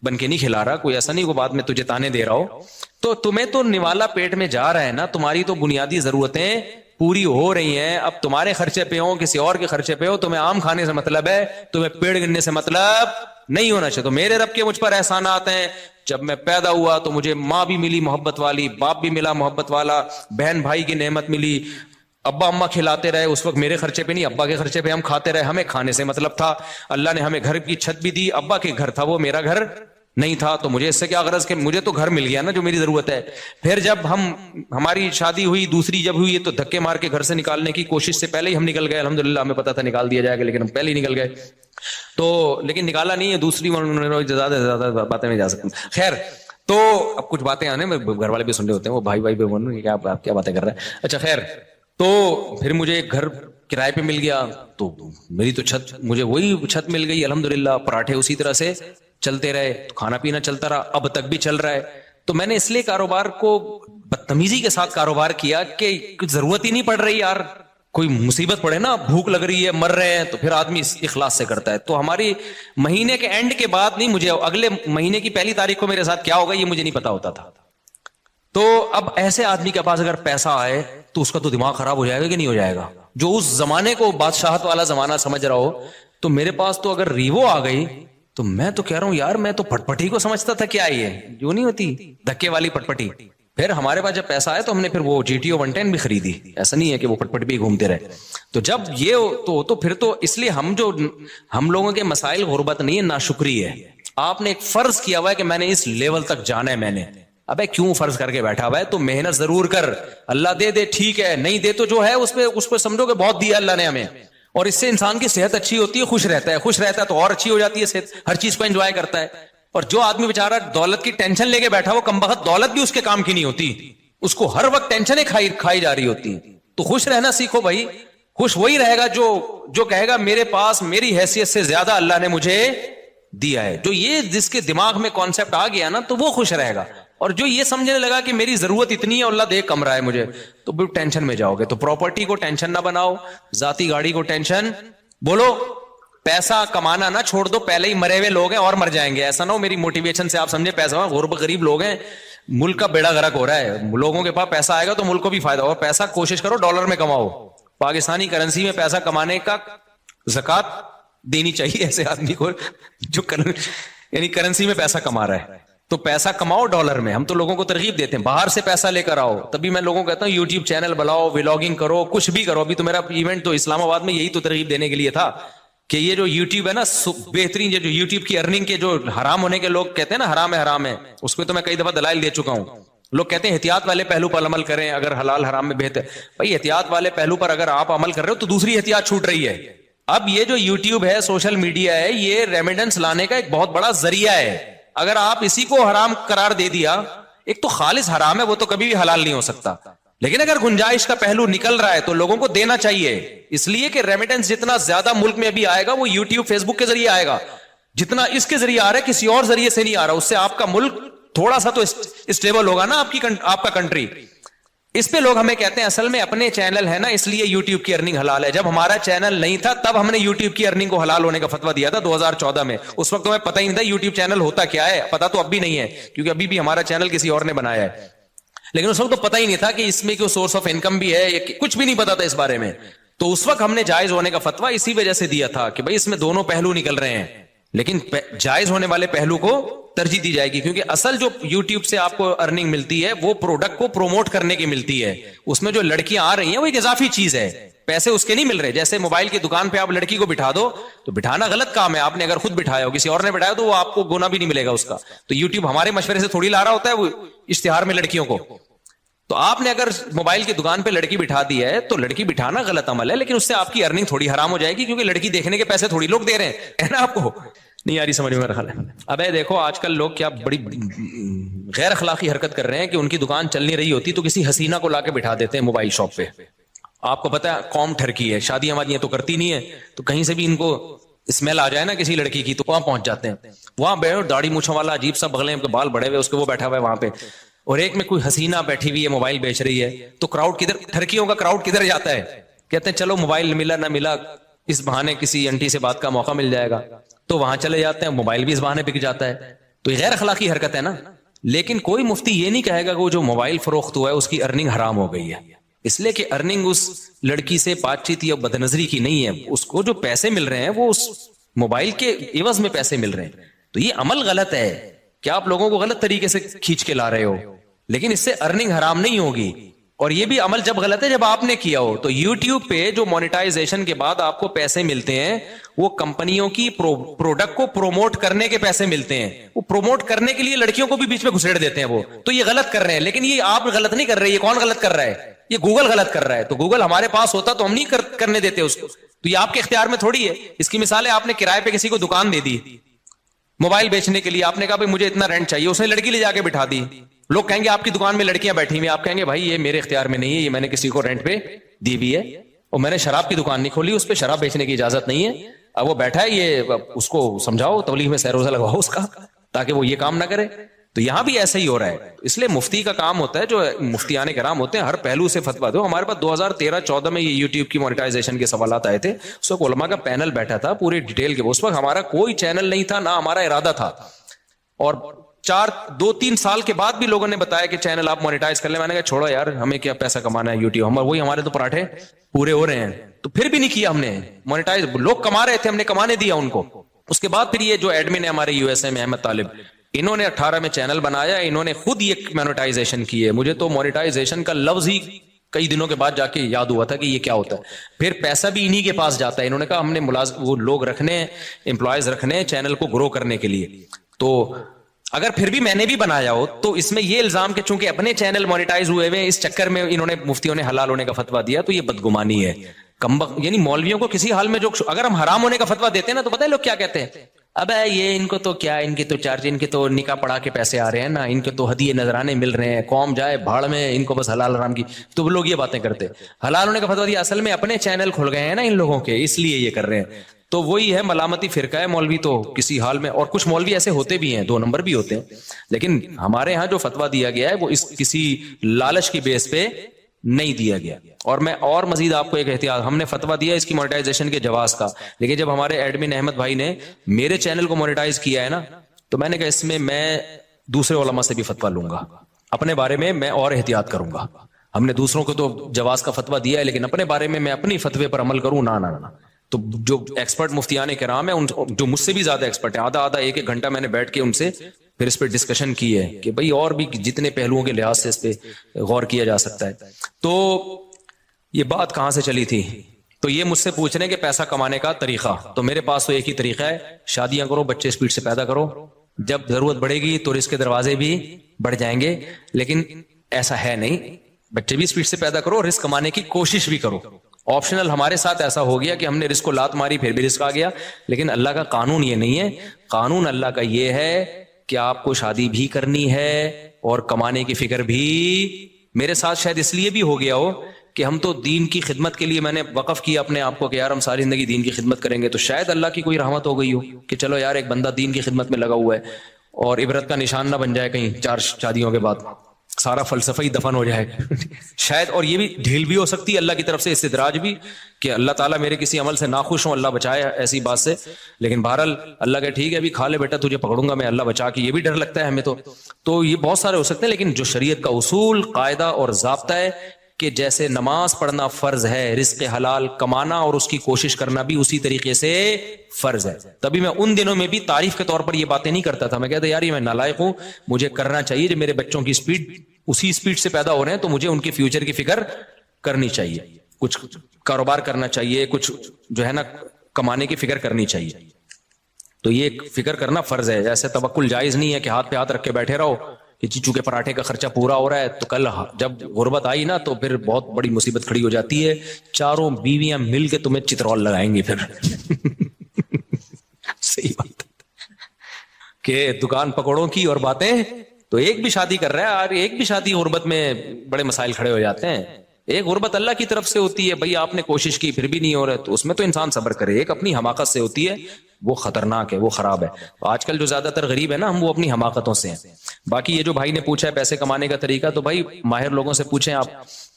بن کے نہیں کھلا رہا, کوئی ایسا نہیں وہ بعد میں تجھے تانے دے رہا ہو, تو تمہیں تو نوالا پیٹ میں جا رہا ہے نا, تمہاری تو بنیادی ضرورتیں پوری ہو رہی ہیں. اب تمہارے خرچے پہ ہو کسی اور کے خرچے پہ ہو, تمہیں آم کھانے سے مطلب ہے, تمہیں پیڑ گننے سے مطلب نہیں ہونا چاہیے. تو میرے رب کے مجھ پر احسانات ہیں. جب میں پیدا ہوا تو مجھے ماں بھی ملی محبت والی, باپ بھی ملا محبت والا, بہن بھائی کی نعمت ملی, ابا اماں کھلاتے رہے, اس وقت میرے خرچے پہ نہیں ابا کے خرچے پہ ہم کھاتے رہے, ہمیں کھانے سے مطلب تھا. اللہ نے ہمیں گھر کی چھت بھی دی, ابا کے گھر تھا وہ, میرا گھر نہیں تھا. تو مجھے اس سے کیا غرض کہ مجھے تو گھر مل گیا نا جو میری ضرورت ہے. پھر جب ہماری شادی ہوئی, دوسری جب ہوئی, تو دھکے مار کے گھر سے نکالنے کی کوشش سے پہلے ہی ہم نکل گئے. الحمدللہ ہمیں پتا تھا نکال دیا جائے گا لیکن ہم پہلے ہی نکل گئے. تو لیکن نکالا نہیں ہے, دوسری زیادہ باتیں نہیں جا سکتی. خیر, تو اب کچھ باتیں آنے میں گھر والے بھی سن رہے ہوتے ہیں, وہ بھائی بھائی بولوں کہ آپ کیا باتیں کر رہے ہیں. اچھا خیر, تو پھر مجھے ایک گھر کرائے پہ مل گیا, تو میری تو چھت, مجھے وہی چھت مل گئی الحمدللہ, پراٹھے اسی طرح سے چلتے رہے, کھانا پینا چلتا رہا, اب تک بھی چل رہا ہے. تو میں نے اس لیے کاروبار کو بدتمیزی کے ساتھ کاروبار کیا کہ کچھ ضرورت ہی نہیں پڑ رہی یار, کوئی مصیبت پڑے نا, بھوک لگ رہی ہے, مر رہے ہیں, تو پھر آدمی اخلاص سے کرتا ہے. تو ہماری مہینے کے اینڈ کے بعد نہیں, مجھے اگلے مہینے کی پہلی تاریخ کو میرے ساتھ کیا ہوگا یہ مجھے نہیں پتا ہوتا تھا. تو اب ایسے آدمی کے پاس اگر پیسہ آئے تو اس کا تو دماغ خراب ہو جائے گا کہ نہیں ہو جائے گا, جو اس زمانے کو بادشاہت والا زمانہ سمجھ رہا ہو. تو میرے پاس تو اگر ریوو آ گئی تو میں تو کہہ رہا ہوں یار, میں تو پٹپٹی کو سمجھتا تھا کیا یہ جو نہیں ہوتی دھکے والی پٹپٹی. پھر ہمارے پاس جب پیسہ آیا تو ہم نے پھر وہ GTO 110 بھی خریدی, ایسا نہیں ہے کہ وہ پٹپٹ بھی گھومتے رہے. تو جب یہ تو پھر تو اس لیے ہم لوگوں کے مسائل غربت نہیں ہے, ناشکری ہے. آپ نے ایک فرض کیا ہوا ہے کہ میں نے اس لیول تک جانا ہے, میں نے, ابے کیوں فرض کر کے بیٹھا ہوا ہے, تو محنت ضرور کر, اللہ دے دے ٹھیک ہے, نہیں دے تو جو ہے اس پہ سمجھو کہ بہت دیا اللہ نے ہمیں, اور اس سے انسان کی صحت اچھی ہوتی ہے, خوش رہتا ہے تو اور اچھی ہو جاتی ہے صحت, ہر چیز کو انجوائے کرتا ہے. اور جو آدمی بیچارہ دولت کی ٹینشن لے کے بیٹھا, وہ کمبخت دولت بھی اس کے کام کی نہیں ہوتی, اس کو ہر وقت ٹینشنیں کھائی جا رہی ہوتی. تو خوش رہنا سیکھو بھائی, خوش وہی رہے گا جو کہے گا میرے پاس میری حیثیت سے زیادہ اللہ نے مجھے دیا ہے. جو یہ جس کے دماغ میں کانسیپٹ آ گیا نا, تو وہ خوش رہے گا. اور جو یہ سمجھنے لگا کہ میری ضرورت اتنی ہے, اللہ دے کم رہا ہے مجھے, تو بھی ٹینشن میں جاؤ گے. تو پراپرٹی کو ٹینشن نہ بناؤ, ذاتی گاڑی کو ٹینشن, بولو پیسہ کمانا نہ چھوڑ دو, پہلے ہی مرے ہوئے لوگ ہیں اور مر جائیں گے. ایسا نہ ہو میری موٹیویشن سے آپ سمجھے پیسہ, غریب لوگ ہیں, ملک کا بیڑا غرق ہو رہا ہے, لوگوں کے پاس پیسہ آئے گا تو ملک کو بھی فائدہ ہوگا. پیسہ کوشش کرو ڈالر میں کماؤ, پاکستانی کرنسی میں پیسہ کمانے کا زکات دینی چاہیے ایسے آدمی کو جو یعنی کرنسی میں پیسہ کما رہا ہے. تو پیسہ کماؤ ڈالر میں. ہم تو لوگوں کو ترغیب دیتے ہیں باہر سے پیسہ لے کر آؤ, تبھی میں لوگوں کو کہتا ہوں یوٹیوب چینل بناؤ, ولاگنگ کرو, کچھ بھی کرو. ابھی تو میرا ایونٹ تو اسلام آباد میں یہی تو ترغیب دینے کے لیے تھا کہ یہ جو یوٹیوب ہے نا, بہترین, جو یوٹیوب کی ارننگ کے جو حرام ہونے کے لوگ کہتے ہیں نا حرام ہے, اس کو تو میں کئی دفعہ دلائل دے چکا ہوں. لوگ کہتے ہیں احتیاط والے پہلو پر عمل کریں, اگر حلال حرام میں بہتر. بھائی احتیاط والے پہلو پر اگر آپ عمل کر رہے ہو تو دوسری احتیاط چھوٹ رہی ہے. اب یہ جو یوٹیوب ہے, سوشل میڈیا ہے, یہ ریمیڈنس لانے کا ایک بہت بڑا ذریعہ ہے. اگر آپ اسی کو حرام قرار دے دیا, ایک تو خالص حرام ہے, وہ تو کبھی بھی حلال نہیں ہو سکتا, لیکن اگر گنجائش کا پہلو نکل رہا ہے تو لوگوں کو دینا چاہیے. اس لیے کہ ریمیڈنس جتنا زیادہ ملک میں ابھی آئے گا وہ یوٹیوب فیس بک کے ذریعے آئے گا, جتنا اس کے ذریعے آ رہا ہے کسی اور ذریعے سے نہیں آ رہا. اس سے آپ کا ملک تھوڑا سا تو اسٹیبل ہوگا نا, آپ کا کنٹری. اس پہ لوگ ہمیں کہتے ہیں اصل میں اپنے چینل ہے نا اس لیے یوٹیوب کی ارننگ حلال ہے. جب ہمارا چینل نہیں تھا تب ہم نے یوٹیوب کی ارننگ کو حلال ہونے کا فتویٰ دیا تھا 2014 میں. اس وقت تو ہمیں پتہ ہی نہیں تھا یوٹیوب چینل ہوتا کیا ہے, پتہ تو اب بھی نہیں ہے کیونکہ ابھی بھی ہمارا چینل کسی اور نے بنایا ہے, لیکن اس وقت تو پتہ ہی نہیں تھا کہ اس میں کوئی سورس آف انکم بھی ہے, کچھ بھی نہیں پتا تھا اس بارے میں. تو اس وقت ہم نے جائز ہونے کا فتویٰ اسی وجہ سے دیا تھا کہ بھائی اس میں دونوں پہلو نکل رہے ہیں, لیکن جائز ہونے والے پہلو کو ترجیح دی جائے گی, کیونکہ اصل جو یوٹیوب سے آپ کو ارننگ ملتی ہے وہ پروڈکٹ کو پروموٹ کرنے کی ملتی ہے. اس میں جو لڑکیاں آ رہی ہیں وہ ایک اضافی چیز ہے, پیسے اس کے نہیں مل رہے. جیسے موبائل کی دکان پہ آپ لڑکی کو بٹھا دو تو بٹھانا غلط کام ہے, آپ نے اگر خود بٹھایا ہو, کسی اور نے بٹھایا تو وہ آپ کو گنا بھی نہیں ملے گا اس کا. تو یوٹیوب ہمارے مشورے سے تھوڑی لا رہا ہوتا ہے وہ اشتہار میں لڑکیوں کو. تو آپ نے اگر موبائل کی دکان پہ لڑکی بٹھا دی ہے تو لڑکی بٹھانا غلط عمل ہے, لیکن اس سے آپ کی ارننگ تھوڑی حرام ہو جائے گی, کیونکہ لڑکی دیکھنے کے پیسے تھوڑی لوگ دے رہے ہیں نا. آپ کو نہیں آ رہی سمجھ میں رکھا ہے. اب دیکھو آج کل لوگ کیا بڑی غیر اخلاقی حرکت کر رہے ہیں کہ ان کی دکان چل نہیں رہی ہوتی تو کسی حسینہ کو لا کے بٹھا دیتے ہیں موبائل شاپ پہ. آپ کو پتا ہے قوم ٹھرکی ہے, شادیاں وادیاں تو کرتی نہیں ہے, تو کہیں سے بھی ان کو اسمیل آ جائے نا کسی لڑکی کی تو وہاں پہنچ جاتے ہیں. وہاں بیٹھو داڑھی مونچھوں والا عجیب سا بغلیں بال بڑے ہوئے اس کے وہ بیٹھا ہوا ہے وہاں پہ, اور ایک میں کوئی حسینہ بیٹھی ہوئی ہے موبائل بیچ رہی ہے. تو کراؤڈ کدھر, ٹھرکیوں کا کراؤڈ کدھر جاتا ہے, کہتے ہیں چلو موبائل ملا نہ ملا اس بہانے کسی انٹی سے بات کا موقع مل جائے گا, تو وہاں چلے جاتے ہیں, موبائل بھی اس بہانے بک جاتا ہے. تو یہ غیر اخلاقی حرکت ہے نا. لیکن کوئی مفتی یہ نہیں کہے گا کہ وہ جو موبائل فروخت ہوا ہے اس کی ارننگ حرام ہو گئی ہے, اس لیے کہ ارننگ اس لڑکی سے بات چیت یا بدنظری کی نہیں ہے. اس کو جو پیسے مل رہے ہیں وہ اس موبائل کے عوض میں پیسے مل رہے ہیں. تو یہ عمل غلط ہے کہ آپ لوگوں کو غلط طریقے سے کھینچ کے لا رہے ہو, لیکن اس سے ارننگ حرام نہیں ہوگی. اور یہ بھی عمل جب غلط ہے جب آپ نے کیا ہو. تو یوٹیوب پہ جو مونیٹائزیشن کے بعد آپ کو پیسے ملتے ہیں وہ کمپنیوں کی پروڈکٹ کو پروموٹ کرنے کے پیسے ملتے ہیں. وہ پروموٹ کرنے کے لیے لڑکیوں کو بھی بیچ میں گھسیڑ دیتے ہیں وہ. تو یہ غلط کر رہے ہیں, لیکن یہ آپ غلط نہیں کر رہے, یہ کون غلط کر رہا ہے, یہ گوگل غلط کر رہا ہے. تو گوگل ہمارے پاس ہوتا تو ہم نہیں کرنے دیتے اس کو. تو یہ آپ کے اختیار میں تھوڑی ہے. اس کی مثال ہے آپ نے کرائے پہ کسی کو دکان دے دی, موبائل بیچنے کے لیے آپ نے کہا بھائی مجھے اتنا رینٹ چاہیے, اس نے لڑکی لے جا کے بٹھا دی. لوگ کہیں گے آپ کی دکان میں لڑکیاں بیٹھی ہوئی, آپ کہیں گے بھائی یہ میرے اختیار میں نہیں ہے, یہ میں نے کسی کو رینٹ پہ دی ہوئی ہے, اور میں نے شراب کی دکان نہیں کھولی, اس پہ شراب بیچنے کی اجازت نہیں ہے. اب وہ بیٹھا ہے, یہ اس کو سمجھاؤ, تبلیغ میں سیر روزہ لگواؤ اس کا, تاکہ وہ یہ کام نہ کرے. تو یہاں بھی ایسا ہی ہو رہا ہے. اس لیے مفتی کا کام ہوتا ہے, جو مفتیان کرام ہوتے ہیں, ہر پہلو سے فتویٰ دو. ہمارے پاس 2013-14 میں یہ یوٹیوب کی مونیٹائزیشن کے سوالات آئے تھے, اس وقت علماء کا پینل بیٹھا تھا پورے ڈیٹیل کے. اس وقت ہمارا کوئی چینل نہیں تھا, نہ ہمارا ارادہ تھا, اور 2-3 سال کے بعد بھی لوگوں نے بتایا کہ چینل آپ مونیٹائز کر لیں. میں نے کہا چھوڑو یار, ہمیں کیا پیسہ کمانا ہے یوٹیوب, وہی ہمارے تو پراٹھے پورے ہو رہے ہیں. تو پھر بھی نہیں کیا ہم نے مونیٹائز. لوگ کما رہے تھے, ہم نے کمانے دیا ان کو. اس کے بعد پھر یہ جو ایڈمن ہے ہمارے یو ایس اے میں, احمد طالب, انہوں نے 18 میں چینل بنایا, انہوں نے خود یہ مونیٹائزیشن کی ہے. مجھے تو مونیٹائزیشن کا لفظ ہی کئی دنوں کے بعد جا کے یاد ہوا تھا کہ یہ کیا ہوتا ہے. پھر پیسہ بھی انہی کے پاس جاتا ہے. انہوں نے کہا ہم نے وہ لوگ رکھنے, امپلائیز رکھنے چینل کو گرو کرنے کے لیے. تو اگر پھر بھی میں نے بھی بنایا ہو تو اس میں یہ الزام کہ چونکہ اپنے چینل مونیٹائز ہوئے ہوئے, اس چکر میں انہوں نے مفتیوں نے حلال ہونے کا فتویٰ دیا, تو یہ بدگمانی ہے. یعنی مولویوں کو کسی حال میں جو, اگر ہم حرام ہونے کا فتویٰ دیتے ہیں نا, تو پتہ ہے لوگ کیا کہتے ہیں, اب یہ ان کو تو کیا, ان کے تو چارج, ان کے تو نکاح پڑھا کے پیسے آ رہے ہیں نا, ان کے تو ہدیے نذرانے مل رہے ہیں, قوم جائے بھاڑ میں, ان کو بس حلال حرام کی. تو وہ لوگ یہ باتیں کرتے. حلال ہونے کا فتویٰ دیا, اصل میں اپنے چینل کھل گئے ہیں نا ان لوگوں کے, اس لیے یہ کر رہے ہیں. تو وہی ہے ملامتی فرقہ ہے مولوی تو کسی حال میں. اور کچھ مولوی ایسے ہوتے بھی ہیں, 2 نمبر بھی ہوتے ہیں, لیکن ہمارے ہاں جو فتویٰ دیا گیا ہے وہ اس کسی لالچ کی بیس پہ نہیں دیا گیا. اور میں اور مزید آپ کو ایک احتیاط, ہم نے فتویٰ دیا اس کی مونیٹائزیشن کے جواز کا, لیکن جب ہمارے ایڈمن احمد بھائی نے میرے چینل کو مونیٹائز کیا ہے نا, تو میں نے کہا اس میں دوسرے علماء سے بھی فتویٰ لوں گا, اپنے بارے میں اور احتیاط کروں گا. ہم نے دوسروں کو تو جواز کا فتویٰ دیا ہے, لیکن اپنے بارے میں اپنی فتوے پر عمل کروں نہ. تو جو ایکسپرٹ مفتیان کرام ہیں, جو مجھ سے بھی زیادہ ایکسپرٹ ہیں, آدھا 1-1 گھنٹہ میں نے بیٹھ کے ان سے پھر اس پہ ڈسکشن کی ہے کہ بھئی اور بھی جتنے پہلوؤں کے لحاظ سے اس پہ غور کیا جا سکتا ہے. تو یہ بات کہاں سے چلی تھی, تو یہ مجھ سے پوچھ رہے ہیں کہ پیسہ کمانے کا طریقہ. تو میرے پاس تو ایک ہی طریقہ ہے, شادیاں کرو, بچے اسپیڈ سے پیدا کرو, جب ضرورت بڑھے گی تو رزق کے دروازے بھی بڑھ جائیں گے. لیکن ایسا ہے نہیں, بچے بھی اسپیڈ سے پیدا کرو, رزق کمانے کی کوشش بھی کرو. آپشنل ہمارے ساتھ ایسا ہو گیا کہ ہم نے رزق کو لات ماری, پھر بھی رزق آ گیا. لیکن اللہ کا قانون یہ نہیں ہے. قانون اللہ کا یہ ہے کہ آپ کو شادی بھی کرنی ہے اور کمانے کی فکر بھی. میرے ساتھ شاید اس لیے بھی ہو گیا ہو کہ ہم تو دین کی خدمت کے لیے, میں نے وقف کیا اپنے آپ کو کہ یار ہم ساری زندگی دین کی خدمت کریں گے, تو شاید اللہ کی کوئی رحمت ہو گئی ہو کہ چلو یار ایک بندہ دین کی خدمت میں لگا ہوا ہے, اور عبرت کا نشان نہ بن جائے کہیں 4 شادیوں کے بعد سارا فلسفہ ہی دفن ہو جائے شاید. اور یہ بھی ڈھیل بھی ہو سکتی ہے اللہ کی طرف سے, استدراج بھی, کہ اللہ تعالیٰ میرے کسی عمل سے ناخوش ہوں, اللہ بچائے ایسی بات سے. لیکن بہرحال اللہ کہ ٹھیک ہے ابھی کھا لے بیٹا, تجھے پکڑوں گا میں, اللہ بچا کے, یہ بھی ڈر لگتا ہے ہمیں. تو یہ بہت سارے ہو سکتے ہیں, لیکن جو شریعت کا اصول, قاعدہ اور ضابطہ ہے کہ جیسے نماز پڑھنا فرض ہے, رزق حلال کمانا اور اس کی کوشش کرنا بھی اسی طریقے سے فرض ہے. تبھی میں ان دنوں میں بھی تعریف کے طور پر یہ باتیں نہیں کرتا تھا. میں کہتا یار یہ میں نالائق ہوں, مجھے کرنا چاہیے, جو میرے بچوں کی سپیڈ اسی سپیڈ سے پیدا ہو رہے ہیں, تو مجھے ان کے فیوچر کی فکر کرنی چاہیے, کچھ کاروبار کرنا چاہیے, کچھ جو ہے نا کمانے کی فکر کرنی چاہیے. تو یہ فکر کرنا فرض ہے. ایسے توکل جائز نہیں ہے کہ ہاتھ پہ ہاتھ رکھ کے بیٹھے رہو کہ چونکہ پراٹھے کا خرچہ پورا ہو رہا ہے, تو کل جب غربت آئی نا تو پھر بہت بڑی مصیبت کھڑی ہو جاتی ہے. 4 بیویاں مل کے تمہیں چترول لگائیں گی پھر صحیح بات کہ دکان پکوڑوں کی اور باتیں. تو ایک بھی شادی کر رہا ہے, اور ایک بھی شادی غربت میں بڑے مسائل کھڑے ہو جاتے ہیں. ایک غربت اللہ کی طرف سے ہوتی ہے, بھئی آپ نے کوشش کی پھر بھی نہیں ہو رہا, تو اس میں تو انسان صبر کرے. ایک اپنی حماقت سے ہوتی ہے, وہ خطرناک ہے, وہ خراب ہے. آج کل جو زیادہ تر غریب ہے نا, ہم وہ اپنی حماقتوں سے ہیں. باقی یہ جو بھائی نے پوچھا ہے پیسے کمانے کا طریقہ, تو بھائی ماہر لوگوں سے پوچھیں.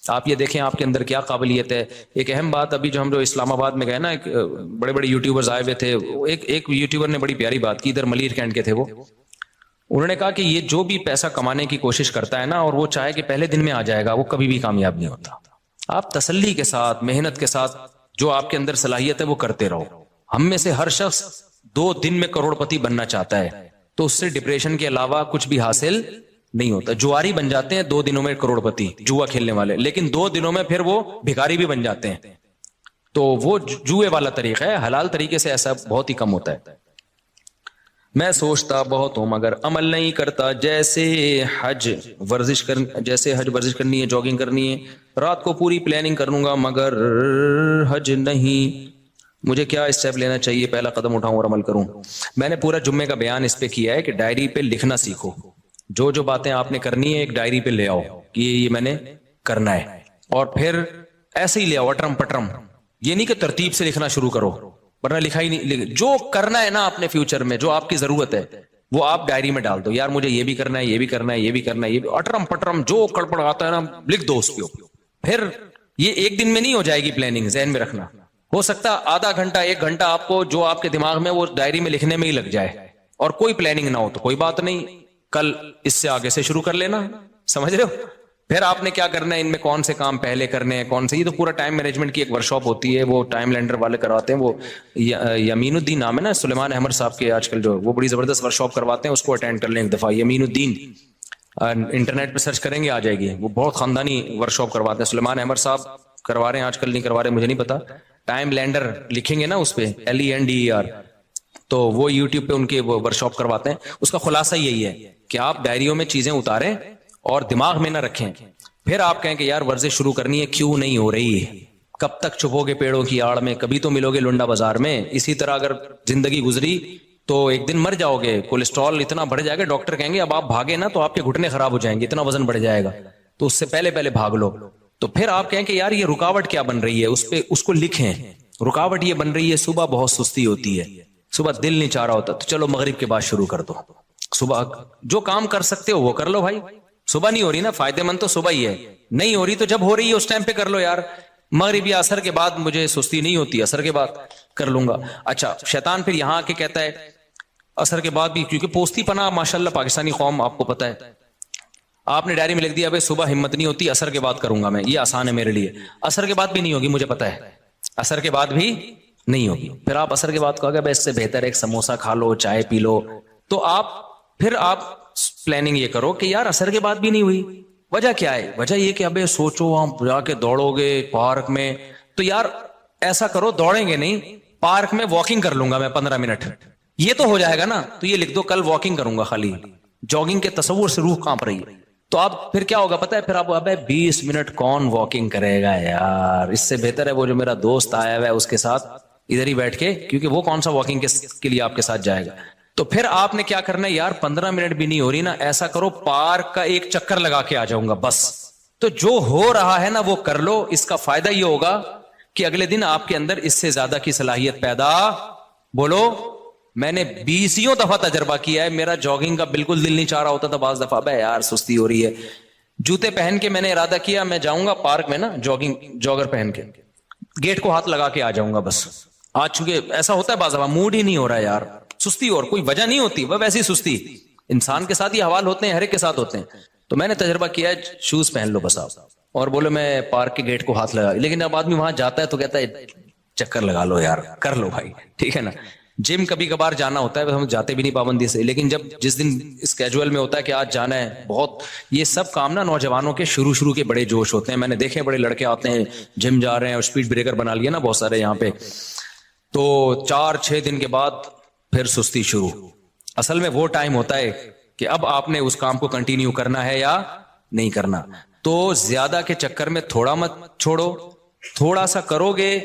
آپ یہ دیکھیں آپ کے اندر کیا قابلیت ہے. ایک اہم بات, ابھی جو ہم اسلام آباد میں گئے نا, ایک بڑے یوٹیوبرز آئے ہوئے تھے. ایک یوٹیوبر نے بڑی پیاری بات کی, ادھر ملیر کینٹ کے تھے وہ. انہوں نے کہا کہ یہ جو بھی پیسہ کمانے کی کوشش کرتا ہے نا, اور وہ چاہے کہ پہلے دن میں آ جائے گا, وہ کبھی بھی کامیاب نہیں ہوتا. آپ تسلی کے ساتھ, محنت کے ساتھ, جو آپ کے اندر صلاحیت ہے وہ کرتے رہو. ہم میں سے ہر شخص 2 دن میں کروڑ پتی بننا چاہتا ہے, تو اس سے ڈپریشن کے علاوہ کچھ بھی حاصل نہیں ہوتا. جواری بن جاتے ہیں 2 دنوں میں کروڑ پتی, جوا کھیلنے والے, لیکن 2 دنوں میں پھر وہ بھکاری بھی بن جاتے ہیں. تو وہ جوئے والا طریقہ ہے. حلال طریقے سے ایسا بہت ہی کم ہوتا ہے. میں سوچتا بہت ہوں مگر عمل نہیں کرتا. جیسے حج ورزش کرنی ہے, جاگنگ کرنی ہے, رات کو پوری پلاننگ کر لوں گا مگر حج نہیں مجھے کیا اسٹیپ لینا چاہیے, پہلا قدم اٹھاؤں اور عمل کروں. میں نے پورا جمعے کا بیان اس پہ کیا ہے کہ ڈائری پہ لکھنا سیکھو. جو جو باتیں آپ نے کرنی ہے ایک ڈائری پہ لے آؤ کہ یہ میں نے کرنا ہے, اور پھر ایسے ہی لے آؤ اٹرم پٹرم. یہ نہیں کہ ترتیب سے لکھنا شروع کرو ورنہ لکھا ہی نہیں. جو کرنا ہے نا اپنے فیوچر میں, جو آپ کی ضرورت ہے وہ آپ ڈائری میں ڈال دو. یار مجھے یہ بھی کرنا ہے, یہ بھی کرنا ہے, یہ بھی کرنا ہے, یہ بھی, اٹرم پٹرم جو کڑپڑ آتا ہے نا لکھ دو اس پہ. پھر یہ ایک دن میں نہیں ہو جائے گی پلاننگ, ذہن میں رکھنا. ہو سکتا آدھا گھنٹہ 1 گھنٹہ آپ کو جو آپ کے دماغ میں وہ ڈائری میں لکھنے میں ہی لگ جائے, اور کوئی پلاننگ نہ ہو تو کوئی بات نہیں, کل اس سے آگے سے شروع کر لینا. سمجھ رہے ہو؟ پھر آپ نے کیا کرنا ہے, ان میں کون سے کام پہلے کرنے ہیں, کون سے, یہ تو پورا ٹائم مینجمنٹ کی ایک ورکشاپ ہوتی ہے, وہ ٹائم لینڈر والے کرواتے ہیں. وہ یمین الدین نام ہے نا سلیمان احمد صاحب کے آج کل, جو وہ بڑی زبردست ورکشاپ کرواتے ہیں, اس کو اٹینڈ کر لیں ایک دفعہ. یمین الدین انٹرنیٹ پہ سرچ کریں گے آ جائے گی, وہ بہت خاندانی ورکشاپ کرواتے ہیں. سلیمان احمد صاحب کروا رہے ہیں آج کل, نہیں کروا رہے مجھے نہیں پتا. ٹائم لینڈر لکھیں گے نا اس پہ LENDER, تو وہ یوٹیوب پہ ان کے وہ ورکشاپ کرواتے ہیں. اس کا خلاصہ یہی ہے کہ آپ ڈائریوں میں چیزیں اتاریں اور دماغ میں نہ رکھیں. پھر آپ کہیں کہ یار ورزش شروع کرنی ہے, کیوں نہیں ہو رہی ہے, کب تک چھپو گے پیڑوں کی آڑ میں, کبھی تو ملو گے لنڈا بازار میں. اسی طرح اگر زندگی گزری تو ایک دن مر جاؤ گے, کولیسٹرول اتنا بڑھ جائے گا, ڈاکٹر کہیں گے اب آپ بھاگے نا تو آپ کے گھٹنے خراب ہو جائیں گے, اتنا وزن بڑھ جائے گا, تو اس سے پہلے پہلے بھاگ لو. تو پھر آپ کہیں کہ یار یہ رکاوٹ کیا بن رہی ہے, اس پہ اس کو لکھیں. رکاوٹ یہ بن رہی ہے صبح بہت سستی ہوتی ہے, صبح دل نہیں چاہ رہا ہوتا, تو چلو مغرب کے بعد شروع کر دو. صبح جو کام کر سکتے ہو وہ کر لو بھائی. صبح نہیں ہو رہی نا, فائدے مند تو صبح ہی ہے. نہیں ہو رہی تو جب ہو رہی ہے اس ٹائم پہ کر لو یار. مغرب یا عصر کے بعد مجھے سستی نہیں ہوتی, عصر کے بعد کر لوں گا. اچھا شیطان پھر یہاں آ کے کہتا ہے عصر کے بعد بھی, کیونکہ پوستی پناہ ماشاءاللہ پاکستانی قوم آپ کو پتا ہے. آپ نے ڈائری میں لکھ دیا بھائی صبح ہمت نہیں ہوتی, عصر کے بعد کروں گا میں, یہ آسان ہے میرے لیے. عصر کے بعد بھی نہیں ہوگی مجھے پتا ہے, عصر کے بعد بھی نہیں ہوگی. پھر آپ عصر کے بعد کہو گے اس سے بہتر ہے ایک سموسہ کھا لو, چائے پی لو. تو آپ پلاننگ یہ کرو کہ یار عصر کے بعد بھی نہیں ہوئی, وجہ کیا ہے؟ وجہ یہ کہ ابے سوچو آپ جا کے دوڑو گے پارک میں, تو یار ایسا کرو دوڑیں گے نہیں, پارک میں واکنگ کر لوں گا میں 15 منٹ, یہ تو ہو جائے گا نا. تو یہ لکھ دو کل واکنگ کروں گا, خالی جاگنگ کے تصور سے روح کانپ رہی ہے. تو آپ پھر کیا ہوگا پتا ہے, پھر آپ ابے 20 منٹ کون واکنگ کرے گا یار, اس سے بہتر ہے وہ جو میرا دوست آیا ہوا ہے اس کے ساتھ ادھر ہی بیٹھ کے, کیونکہ وہ کون سا واکنگ کے لیے آپ کے ساتھ جائے گا. تو پھر آپ نے کیا کرنا ہے یار, 15 منٹ بھی نہیں ہو رہی نا, ایسا کرو پارک کا ایک چکر لگا کے آ جاؤں گا بس. تو جو ہو رہا ہے نا وہ کر لو. اس کا فائدہ یہ ہوگا کہ اگلے دن آپ کے اندر اس سے زیادہ کی صلاحیت پیدا, بولو میں نے 20 دفعہ تجربہ کیا ہے, میرا جاگنگ کا بالکل دل نہیں چاہ رہا ہوتا تھا, بعض دفعہ بھائی یار سستی ہو رہی ہے, جوتے پہن کے میں نے ارادہ کیا میں جاؤں گا پارک میں نا, جاگر پہن کے گیٹ کو ہاتھ لگا کے آ جاؤں گا بس. آج چونکہ ایسا ہوتا ہے بعض دفعہ موڈ ہی نہیں ہو رہا ہے یار, سستی, اور کوئی وجہ نہیں ہوتی, وہ ویسی سستی انسان کے ساتھ ہی حوال ہوتے ہیں, ہر ایک کے ساتھ ہوتے ہیں. تو میں نے تجربہ کیا ہے, شوز پہن لو بس آپ, اور بولو میں پارک کے گیٹ کو ہاتھ لگا. لیکن اب آدمی وہاں جاتا ہے تو کہتا ہے چکر لگا لو یار, کر لو بھائی, ٹھیک ہے نا. جم کبھی کبھار جانا ہوتا ہے, ہم جاتے بھی نہیں پابندی سے, لیکن جس دن اسکیجول میں ہوتا ہے کہ آج جانا ہے بہت, یہ سب کام نا نوجوانوں کے شروع کے بڑے جوش ہوتے ہیں. میں نے دیکھے بڑے لڑکے آتے ہیں جم جا رہے ہیں, اور اسپیڈ بریکر بنا لیے نا بہت سارے یہاں پہ, تو 4-6 دن کے بعد پھر سستی شروع. اصل میں وہ ٹائم ہوتا ہے کہ اب آپ نے اس کام کو کنٹینیو کرنا ہے یا نہیں کرنا. تو زیادہ کے چکر میں تھوڑا مت چھوڑو, تھوڑا سا کرو گے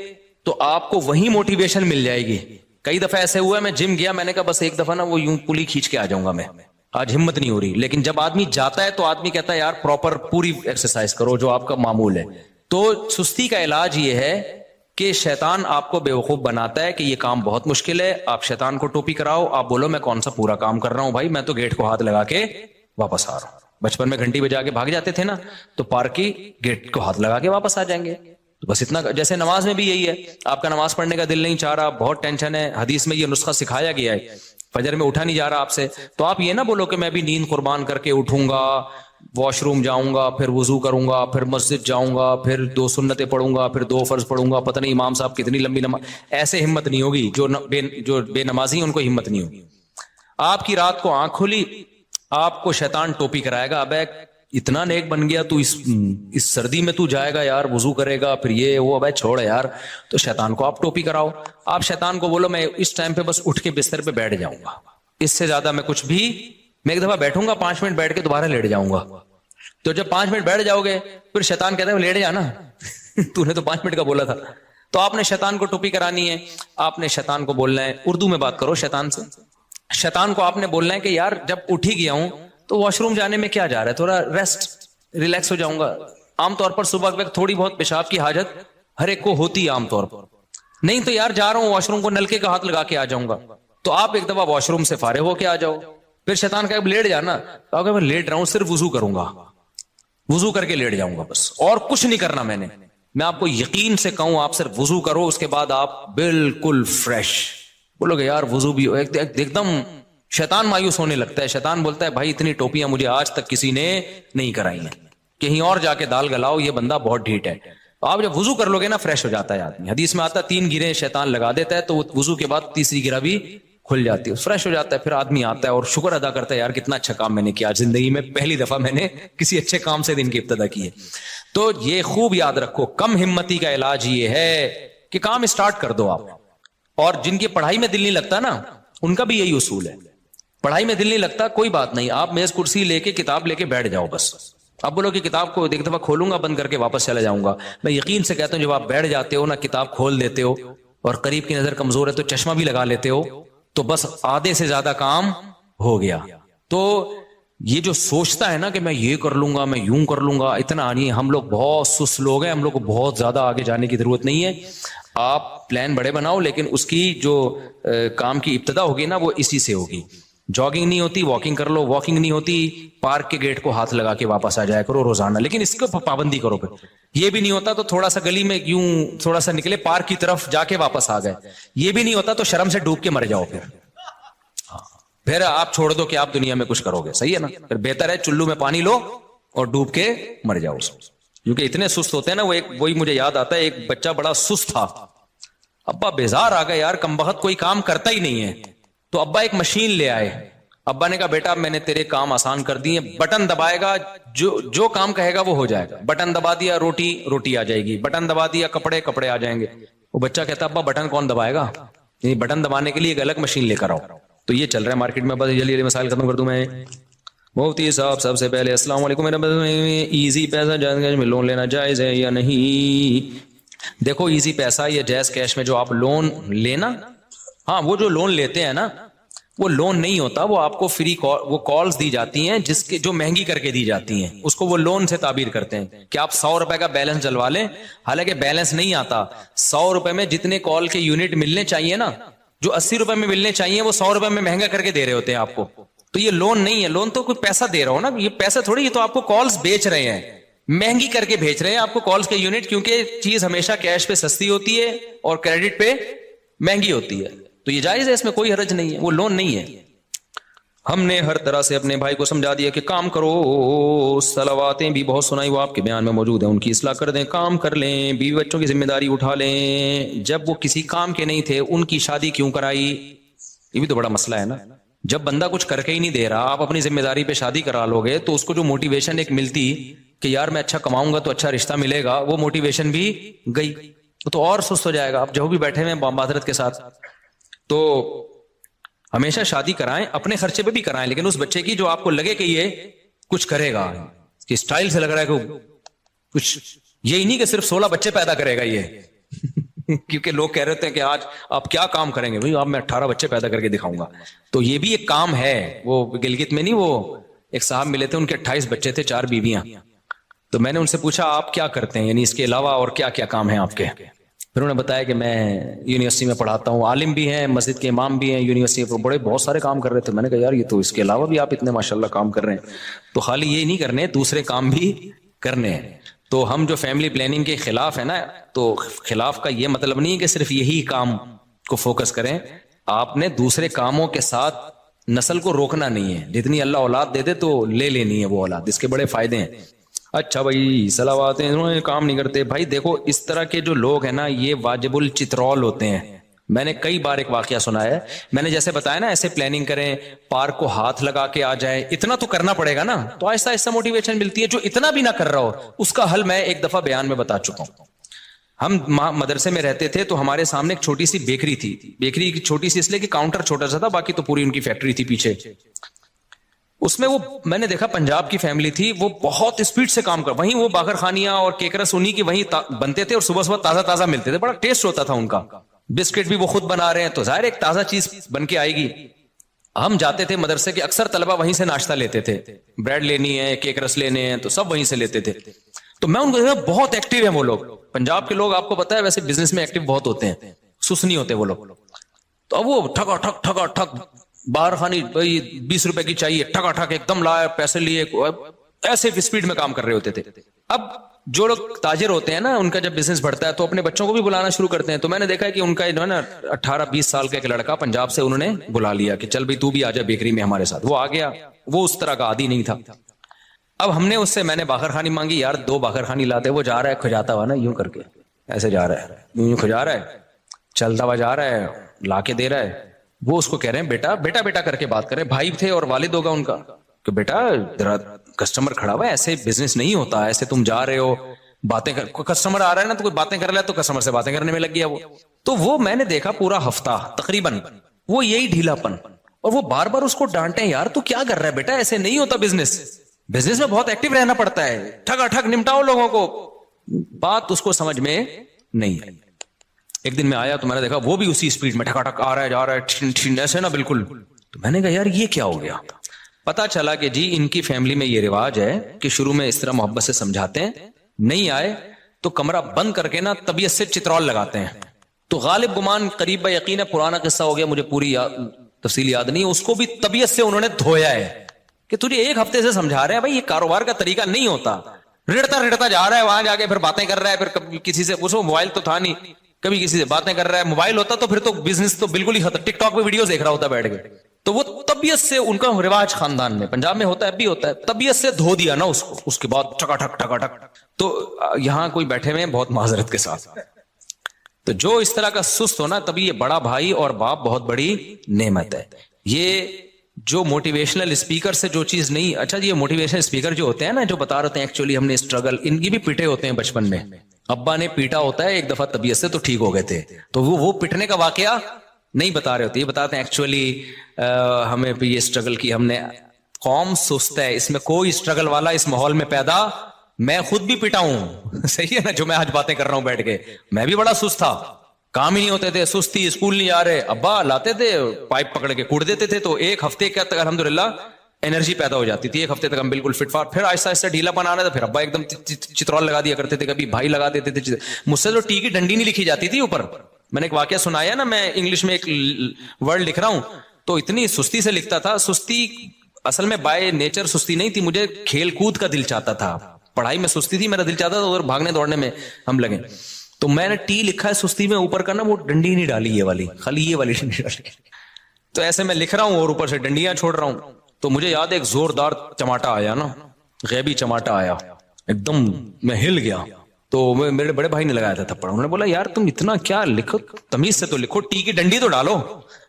تو آپ کو وہی موٹیویشن مل جائے گی. کئی دفعہ ایسے ہوا ہے, میں جم گیا, میں نے کہا بس ایک دفعہ نا وہ یوں پلی کھینچ کے آ جاؤں گا میں, آج ہمت نہیں ہو رہی. لیکن جب آدمی جاتا ہے تو آدمی کہتا ہے یار پراپر پوری ایکسرسائز کرو جو آپ کا معمول ہے. تو سستی کا علاج یہ ہے کہ شیطان آپ کو بیوقوف بناتا ہے کہ یہ کام بہت مشکل ہے. آپ شیطان کو ٹوپی کراؤ, آپ بولو میں کون سا پورا کام کر رہا ہوں بھائی, میں تو گیٹ کو ہاتھ لگا کے واپس آ رہا ہوں. بچپن میں گھنٹی بجا کے بھاگ جاتے تھے نا, تو پارک کی گیٹ کو ہاتھ لگا کے واپس آ جائیں گے. تو بس اتنا. جیسے نماز میں بھی یہی ہے, آپ کا نماز پڑھنے کا دل نہیں چاہ رہا, بہت ٹینشن ہے, حدیث میں یہ نسخہ سکھایا گیا ہے, فجر میں اٹھا نہیں جا رہا آپ سے, تو آپ یہ نہ بولو کہ میں بھی نیند قربان کر کے اٹھوں گا, واش روم جاؤں گا, پھر وضو کروں گا, پھر مسجد جاؤں گا, پھر 2 سنتیں پڑھوں گا, پھر 2 فرض پڑھوں گا, پتہ نہیں امام صاحب کتنی لمبی نماز. ایسے ہمت نہیں ہوگی. جو بے نمازی ان کو ہمت نہیں ہوگی. آپ کی رات کو آنکھ کھلی, آپ کو شیطان ٹوپی کرائے گا, اب اتنا نیک بن گیا تو اس سردی میں تو جائے گا یار, وضو کرے گا, پھر یہ وہ, اب چھوڑ یار. تو شیطان کو آپ ٹوپی کراؤ. آپ شیطان کو بولو میں اس ٹائم پہ بس اٹھ کے بستر پہ بیٹھ جاؤں گا, اس سے زیادہ میں کچھ بھی, میں ایک دفعہ بیٹھوں گا 5 منٹ بیٹھ کے دوبارہ لیٹ جاؤں گا. تو جب 5 منٹ بیٹھ جاؤ گے پھر شیطان کہتا ہے لیٹ جانا تو نے تو 5 منٹ کا بولا تھا. تو آپ نے شیطان کو ٹوپی کرانی ہے, آپ نے شیطان کو بولنا ہے, اردو میں بات کرو شیطان سے, شیطان کو آپ نے بولنا ہے کہ یار جب اٹھ ہی گیا ہوں تو واش روم جانے میں کیا جا رہا ہے, تھوڑا ریسٹ ریلیکس ہو جاؤں گا. عام طور پر صبح کے وقت تھوڑی بہت پیشاب کی حاجت ہر ایک کو ہوتی ہے عام طور پر, نہیں تو یار جا رہا ہوں واش روم کو نلکے کا ہاتھ لگا کے آ جاؤں گا. تو آپ ایک دفعہ واش روم سے فارغ ہو کے آ جاؤ. پھر شیطان کہے لیٹ جانا, تو میں لیٹ رہا ہوں, صرف وضو کروں گا, وضو کر کے لیٹ جاؤں گا بس, اور کچھ نہیں کرنا میں نے. میں آپ کو یقین سے کہوں آپ صرف وضو کرو, اس کے بعد آپ بالکل فریش. بولو گے یار وضو بھی ایک دم, شیطان مایوس ہونے لگتا ہے. شیطان بولتا ہے بھائی اتنی ٹوپیاں مجھے آج تک کسی نے نہیں کرائی ہیں, کہیں اور جا کے دال گلاؤ, یہ بندہ بہت ڈھیٹ ہے. تو آپ جب وضو کر لو گے نا فریش ہو جاتا ہے آدمی. حدیث میں آتا ہے 3 گریں شیطان لگا دیتا ہے, تو وضو کے بعد تیسری گرہ بھی کھل جاتی ہے, فریش ہو جاتا ہے. پھر آدمی آتا ہے اور شکر ادا کرتا ہے یار کتنا اچھا کام میں نے کیا, زندگی میں پہلی دفعہ میں نے کسی اچھے کام سے دن کی ابتدا کی ہے. تو یہ خوب یاد رکھو, کم ہمتی کا علاج یہ ہے کہ کام اسٹارٹ کر دو آپ. اور جن کی پڑھائی میں دل نہیں لگتا نا, ان کا بھی یہی اصول ہے. پڑھائی میں دل نہیں لگتا, کوئی بات نہیں, آپ میز کرسی لے کے کتاب لے کے بیٹھ جاؤ بس. اب بولو کہ کتاب کو ایک دفعہ کھولوں گا بند کر کے واپس چلا جاؤں گا. میں یقین سے کہتا ہوں جب آپ بیٹھ جاتے ہو نا, کتاب کھول دیتے ہو, اور قریب کی نظر کمزور ہے تو چشمہ بھی لگا لیتے ہو, تو بس آدھے سے زیادہ کام ہو گیا. تو یہ جو سوچتا ہے نا کہ میں یہ کر لوں گا, میں یوں کر لوں گا, اتنا نہیں. ہم لوگ بہت سست لوگ ہیں, ہم لوگ کو بہت زیادہ آگے جانے کی ضرورت نہیں ہے. آپ پلان بڑے بناؤ, لیکن اس کی جو کام کی ابتدا ہوگی نا وہ اسی سے ہوگی. جاگنگ نہیں ہوتی واکنگ کر لو, واکنگ نہیں ہوتی پارک کے گیٹ کو ہاتھ لگا کے واپس آ جایا کرو روزانہ, لیکن اس کو پابندی کرو. پھر یہ بھی نہیں ہوتا تو تھوڑا سا گلی میں یوں تھوڑا سا نکلے, پارک کی طرف جا کے واپس آ گئے. یہ بھی نہیں ہوتا تو شرم سے ڈوب کے مر جاؤ. پھر آپ چھوڑ دو کہ آپ دنیا میں کچھ کرو گے, صحیح ہے نا. پھر بہتر ہے چلو میں پانی لو اور ڈوب کے مر جاؤ, کیونکہ اتنے سست ہوتے ہیں نا. وہی مجھے یاد آتا ہے, ایک بچہ بڑا سست تھا, ابا بیزار آ گئے یار کمبخت کوئی کام کرتا ہی نہیں ہے. تو ابا ایک مشین لے آئے. ابا نے کہا بیٹا میں نے تیرے کام آسان کر دیے, بٹن دبائے گا جو کام کہے گا وہ ہو جائے گا. بٹن دبا دیا روٹی آ جائے گی, بٹن دبا دیا کپڑے آ جائیں گے. وہ بچہ کہتا ابا بٹن کون دبائے گا, بٹن دبانے کے لیے ایک الگ مشین لے کر آؤ. تو یہ چل رہا ہے مارکیٹ میں. بس جلدی مسائل ختم کر دوں میں. مفتی صاحب سب سے پہلے السلام علیکم, ایزی پیسہ جائز میں لون لینا جائز ہے یا نہیں؟ دیکھو ایزی پیسہ یا جائز کیش میں جو آپ لون لینا, ہاں وہ جو لون لیتے ہیں نا وہ لون نہیں ہوتا, وہ آپ کو فری وہ کالز دی جاتی ہیں جس کے جو مہنگی کر کے دی جاتی ہیں, اس کو وہ لون سے تعبیر کرتے ہیں کہ آپ 100 روپے کا بیلنس ڈلوا لیں. حالانکہ بیلنس نہیں آتا, 100 روپے میں جتنے کال کے یونٹ ملنے چاہیے نا, جو 80 روپے میں ملنے چاہیے وہ 100 روپے میں مہنگا کر کے دے رہے ہوتے ہیں آپ کو. تو یہ لون نہیں ہے, لون تو کوئی پیسہ دے رہا ہو نا, یہ پیسہ تھوڑی, یہ تو آپ کو کالز بیچ رہے ہیں, مہنگی کر کے بھیج رہے ہیں آپ کو کالز کے یونٹ, کیونکہ چیز ہمیشہ کیش پہ سستی ہوتی ہے اور کریڈٹ پہ مہنگی ہوتی ہے. تو یہ جائز ہے, اس میں کوئی حرج نہیں ہے, وہ لون نہیں ہے. ہم نے ہر طرح سے اپنے بھائی کو سمجھا دیا کہ کام کرو, صلواتیں بھی بہت سنائی, وہ آپ کے بیان میں موجود ہیں, ان کی اصلاح کر دیں, کام کر لیں, بیوی بچوں کی ذمہ داری اٹھا لیں. جب وہ کسی کام کے نہیں تھے ان کی شادی کیوں کرائی؟ یہ بھی تو بڑا مسئلہ ہے نا. جب بندہ کچھ کر کے ہی نہیں دے رہا, آپ اپنی ذمہ داری پہ شادی کرا لو گے تو اس کو جو موٹیویشن ایک ملتی کہ یار میں اچھا کماؤں گا تو اچھا رشتہ ملے گا, وہ موٹیویشن بھی گئی, تو اور سست ہو جائے گا. آپ جو بھی بیٹھے ہوئے ہیں معذرت کے ساتھ, تو ہمیشہ شادی کرائیں, اپنے خرچے پہ بھی کرائیں, لیکن اس بچے کی جو آپ کو لگے کہ یہ کچھ کرے گا, کہ اسٹائل سے لگ رہا ہے کہ کچھ, یہی نہیں کہ صرف 16 بچے پیدا کرے گا یہ کیونکہ لوگ کہہ رہے ہیں کہ آج آپ کیا کام کریں گے, بھائی آپ میں 18 بچے پیدا کر کے دکھاؤں گا. تو یہ بھی ایک کام ہے. وہ گلگت میں نہیں, وہ ایک صاحب ملے تھے, ان کے 28 بچے تھے, 4 بیویاں. تو میں نے ان سے پوچھا آپ کیا کرتے ہیں, یعنی اس کے علاوہ اور کیا کیا کام ہیں آپ کے؟ پھر انہوں نے بتایا کہ میں یونیورسٹی میں پڑھاتا ہوں, عالم بھی ہیں, مسجد کے امام بھی ہیں, یونیورسٹی میں بڑے بہت سارے کام کر رہے تھے. میں نے کہا یار یہ تو اس کے علاوہ بھی آپ اتنے ماشاءاللہ کام کر رہے ہیں, تو خالی یہ نہیں کرنے, دوسرے کام بھی کرنے ہیں. تو ہم جو فیملی پلاننگ کے خلاف ہے نا, تو خلاف کا یہ مطلب نہیں ہے کہ صرف یہی کام کو فوکس کریں, آپ نے دوسرے کاموں کے ساتھ نسل کو روکنا نہیں ہے. جتنی اللہ اولاد دے دے تو لے لینی ہے وہ اولاد, اس کے بڑے فائدے ہیں. اچھا بھائی صلوات کام نہیں کرتے. بھائی دیکھو اس طرح کے جو لوگ ہیں نا یہ واجب الچترول ہوتے ہیں. میں نے کئی بار ایک واقعہ سنا ہے, میں نے جیسے بتایا نا ایسے پلاننگ کریں, پارک کو ہاتھ لگا کے آ جائیں, اتنا تو کرنا پڑے گا نا, تو آہستہ آہستہ موٹیویشن ملتی ہے. جو اتنا بھی نہ کر رہا ہو اس کا حل میں ایک دفعہ بیان میں بتا چکا ہوں. ہم مدرسے میں رہتے تھے تو ہمارے سامنے ایک چھوٹی سی بیکری تھی. بیکری کی چھوٹی سی اس لیے کہ کاؤنٹر چھوٹا سا تھا, باقی تو پوری ان کی فیکٹری تھی پیچھے. اس میں وہ میں نے دیکھا پنجاب کی فیملی تھی, وہ بہت اسپیڈ سے کام کر, وہیں وہ باقر خانیاں اور کیکرس انہیں کی وہیں بنتے تھے اور صبح صبح تازہ تازہ ملتے تھے, بڑا ٹیسٹ ہوتا تھا ان کا. بسکٹ بھی وہ خود بنا رہے ہیں تو ظاہر ایک تازہ چیز بن کے آئے گی. ہم جاتے تھے مدرسے کے, اکثر طلبہ وہیں سے ناشتہ لیتے تھے, بریڈ لینی ہے, کیک رس لینے ہیں, تو سب وہیں سے لیتے تھے. تو میں ان کو دیکھا بہت ایکٹیو ہیں وہ لوگ. پنجاب کے لوگ آپ کو پتا ہے ویسے بزنس میں ایکٹیو بہت ہوتے ہیں, سست نہیں ہوتے وہ لوگ. تو اب وہ ٹھکا ٹھک ٹھکا ٹھک باہر خانی 20 روپے کی چاہیے, ٹھکا ٹھک ایک دم لائے, پیسے لیے, ایسے اسپیڈ میں کام کر رہے ہوتے تھے. اب جو لوگ تاجر ہوتے ہیں نا, ان کا جب بزنس بڑھتا ہے تو اپنے بچوں کو بھی بلانا شروع کرتے ہیں. تو میں نے دیکھا کہ ان کا جو ہے نا 18-20 سال کا ایک لڑکا پنجاب سے انہوں نے بلا لیا کہ چل بھائی تو بھی آ جا بیکری میں ہمارے ساتھ. وہ آ گیا, وہ اس طرح کا عادی نہیں تھا. اب ہم نے اس سے, میں نے باقر خانی مانگی, یار 2 باقر خانی لاتے. وہ جا رہا ہے کھجاتا ہوا نا یوں کر کے, ایسے جا رہا ہے, یوں کھجا رہا ہے, چلتا ہوا جا رہا ہے, لا کے دے رہا ہے. وہ اس کو کہہ رہے ہیں بیٹا بیٹا بیٹا کر کے بات کرے. بھائی تھے اور والد ہوگا ان کا, کہ بیٹا ذرا کسٹمر کھڑا ہوا ہے, ایسے بزنس نہیں ہوتا, ایسے تم جا رہے ہو باتیں کر, کسٹمر آ رہا ہے نا تو کوئی باتیں کر رہا ہے تو کسٹمر سے باتیں کرنے میں لگ گیا وہ. تو وہ میں نے دیکھا پورا ہفتہ تقریباً وہ یہی ڈھیلا پن, اور وہ بار بار اس کو ڈانٹے, یار تو کیا کر رہا ہے بیٹا, ایسے نہیں ہوتا بزنس, بزنس میں بہت ایکٹیو رہنا پڑتا ہے, ٹھگا ٹھگ نمٹاؤ لوگوں کو. بات اس کو سمجھ میں نہیں آئی. ایک دن میں آیا تو میں نے دیکھا وہ بھی اسی اسپیڈ میں ٹھکا ٹھک آ رہا ہے, جا رہا ہے ایسے نا بالکل. تو میں نے کہا یار یہ کیا ہو گیا. پتا چلا کہ جی ان کی فیملی میں یہ رواج ہے کہ شروع میں اس طرح محبت سے سمجھاتے ہیں, نہیں آئے تو کمرہ بند کر کے نا طبیعت سے چترول لگاتے ہیں. تو غالب گمان قریب یقین ہے پرانا قصہ ہو گیا, مجھے پوری تفصیل یاد نہیں, اس کو بھی طبیعت سے انہوں نے دھویا ہے کہ تجھے 1 ہفتے سے سمجھا رہے ہیں بھائی یہ کاروبار کا طریقہ نہیں ہوتا. رڑتا رڑتا جا رہا ہے, وہاں جا کے پھر باتیں کر رہا ہے, پھر کسی سے, اس کو موبائل تو تھا نہیں, کبھی کسی سے باتیں کر رہا ہے. موبائل ہوتا تو پھر تو بزنس تو بالکل ہی ختم, ٹک ٹاک پہ ویڈیوز دیکھ رہا ہوتا بیٹھ کے. تو وہ طبیعت سے, ان کا رواج خاندان میں پنجاب میں ہوتا ہے, اب بھی ہوتا ہے, طبیعت سے دھو دیا نا اس کو, اس کے بعد ٹھکا ٹھک ٹھکا ٹھک. تو یہاں کوئی بیٹھے ہوئے بہت معذرت کے ساتھ, تو جو اس طرح کا سست ہونا, تبھی یہ بڑا بھائی اور باپ بہت بڑی نعمت ہے. یہ جو موٹیویشنل اسپیکر سے جو چیز نہیں, اچھا یہ موٹیویشنل اسپیکر جو ہوتے ہیں نا, جو بتا رہے ہیں ایکچولی ہم نے اسٹرگل, ان کی بھی پیٹے ہوتے ہیں بچپن میں, ابا نے پیٹا ہوتا ہے ایک دفعہ طبیعت سے تو ٹھیک ہو گئے تھے. تو وہ پٹنے کا واقعہ نہیں بتا رہے ہوتے, یہ بتاتے ہیں ایکچولی ہمیں بھی یہ اسٹرگل کی, ہم نے, قوم سست ہے, اس میں کوئی اسٹرگل والا اس ماحول میں پیدا, میں خود بھی پٹا ہوں, صحیح ہے نا, جو میں آج باتیں کر رہا ہوں بیٹھ کے, میں بھی بڑا سست تھا, کام ہی نہیں ہوتے تھے, سستی, اسکول نہیں جا رہے, ابا لاتے تھے پائپ پکڑ کے کوڑ دیتے تھے, تو 1 ہفتے کا تک الحمدللہ انرجی پیدا ہو جاتی تھی, 1 ہفتے تک ہم بالکل فٹ فاٹ. پھر آہستہ آہستہ ڈھیلا پن آ رہا تھا, پھر ابا ایک دم چترول لگا دیا کرتے تھے, کبھی بھائی لگا دیتے تھے. مجھ سے تو ٹی کی ڈنڈی نہیں لکھی جاتی تھی اوپر. میں نے ایک واقعہ سنایا نا, میں انگلش میں ایک ورڈ لکھ رہا ہوں تو اتنی سستی سے لکھتا تھا. سستی اصل میں بائی نیچر سستی نہیں تھی, مجھے کھیل کود کا دل چاہتا تھا, پڑھائی میں سستی تھی, میرا دل چاہتا تھا ادھر بھاگنے دوڑنے میں ہم لگے. تو میں نے ٹی لکھا ہے سستی میں, اوپر کا نا وہ ڈنڈی نہیں ڈالی, یہ والی, خالی یہ والی ڈنڈی ڈالی. تو ایسے میں لکھ رہا ہوں اور اوپر سے ڈنڈیاں چھوڑ رہا ہوں. تو مجھے یاد ہے ایک زوردار چماٹا آیا نا, غیبی چماٹا آیا, ایک دم میں ہل گیا. تو میرے بڑے بھائی نے لگایا تھا تھپڑ, انہوں نے بولا یار تم اتنا کیا لکھو, تمیز سے تو لکھو, ٹی کی ڈنڈی تو ڈالو.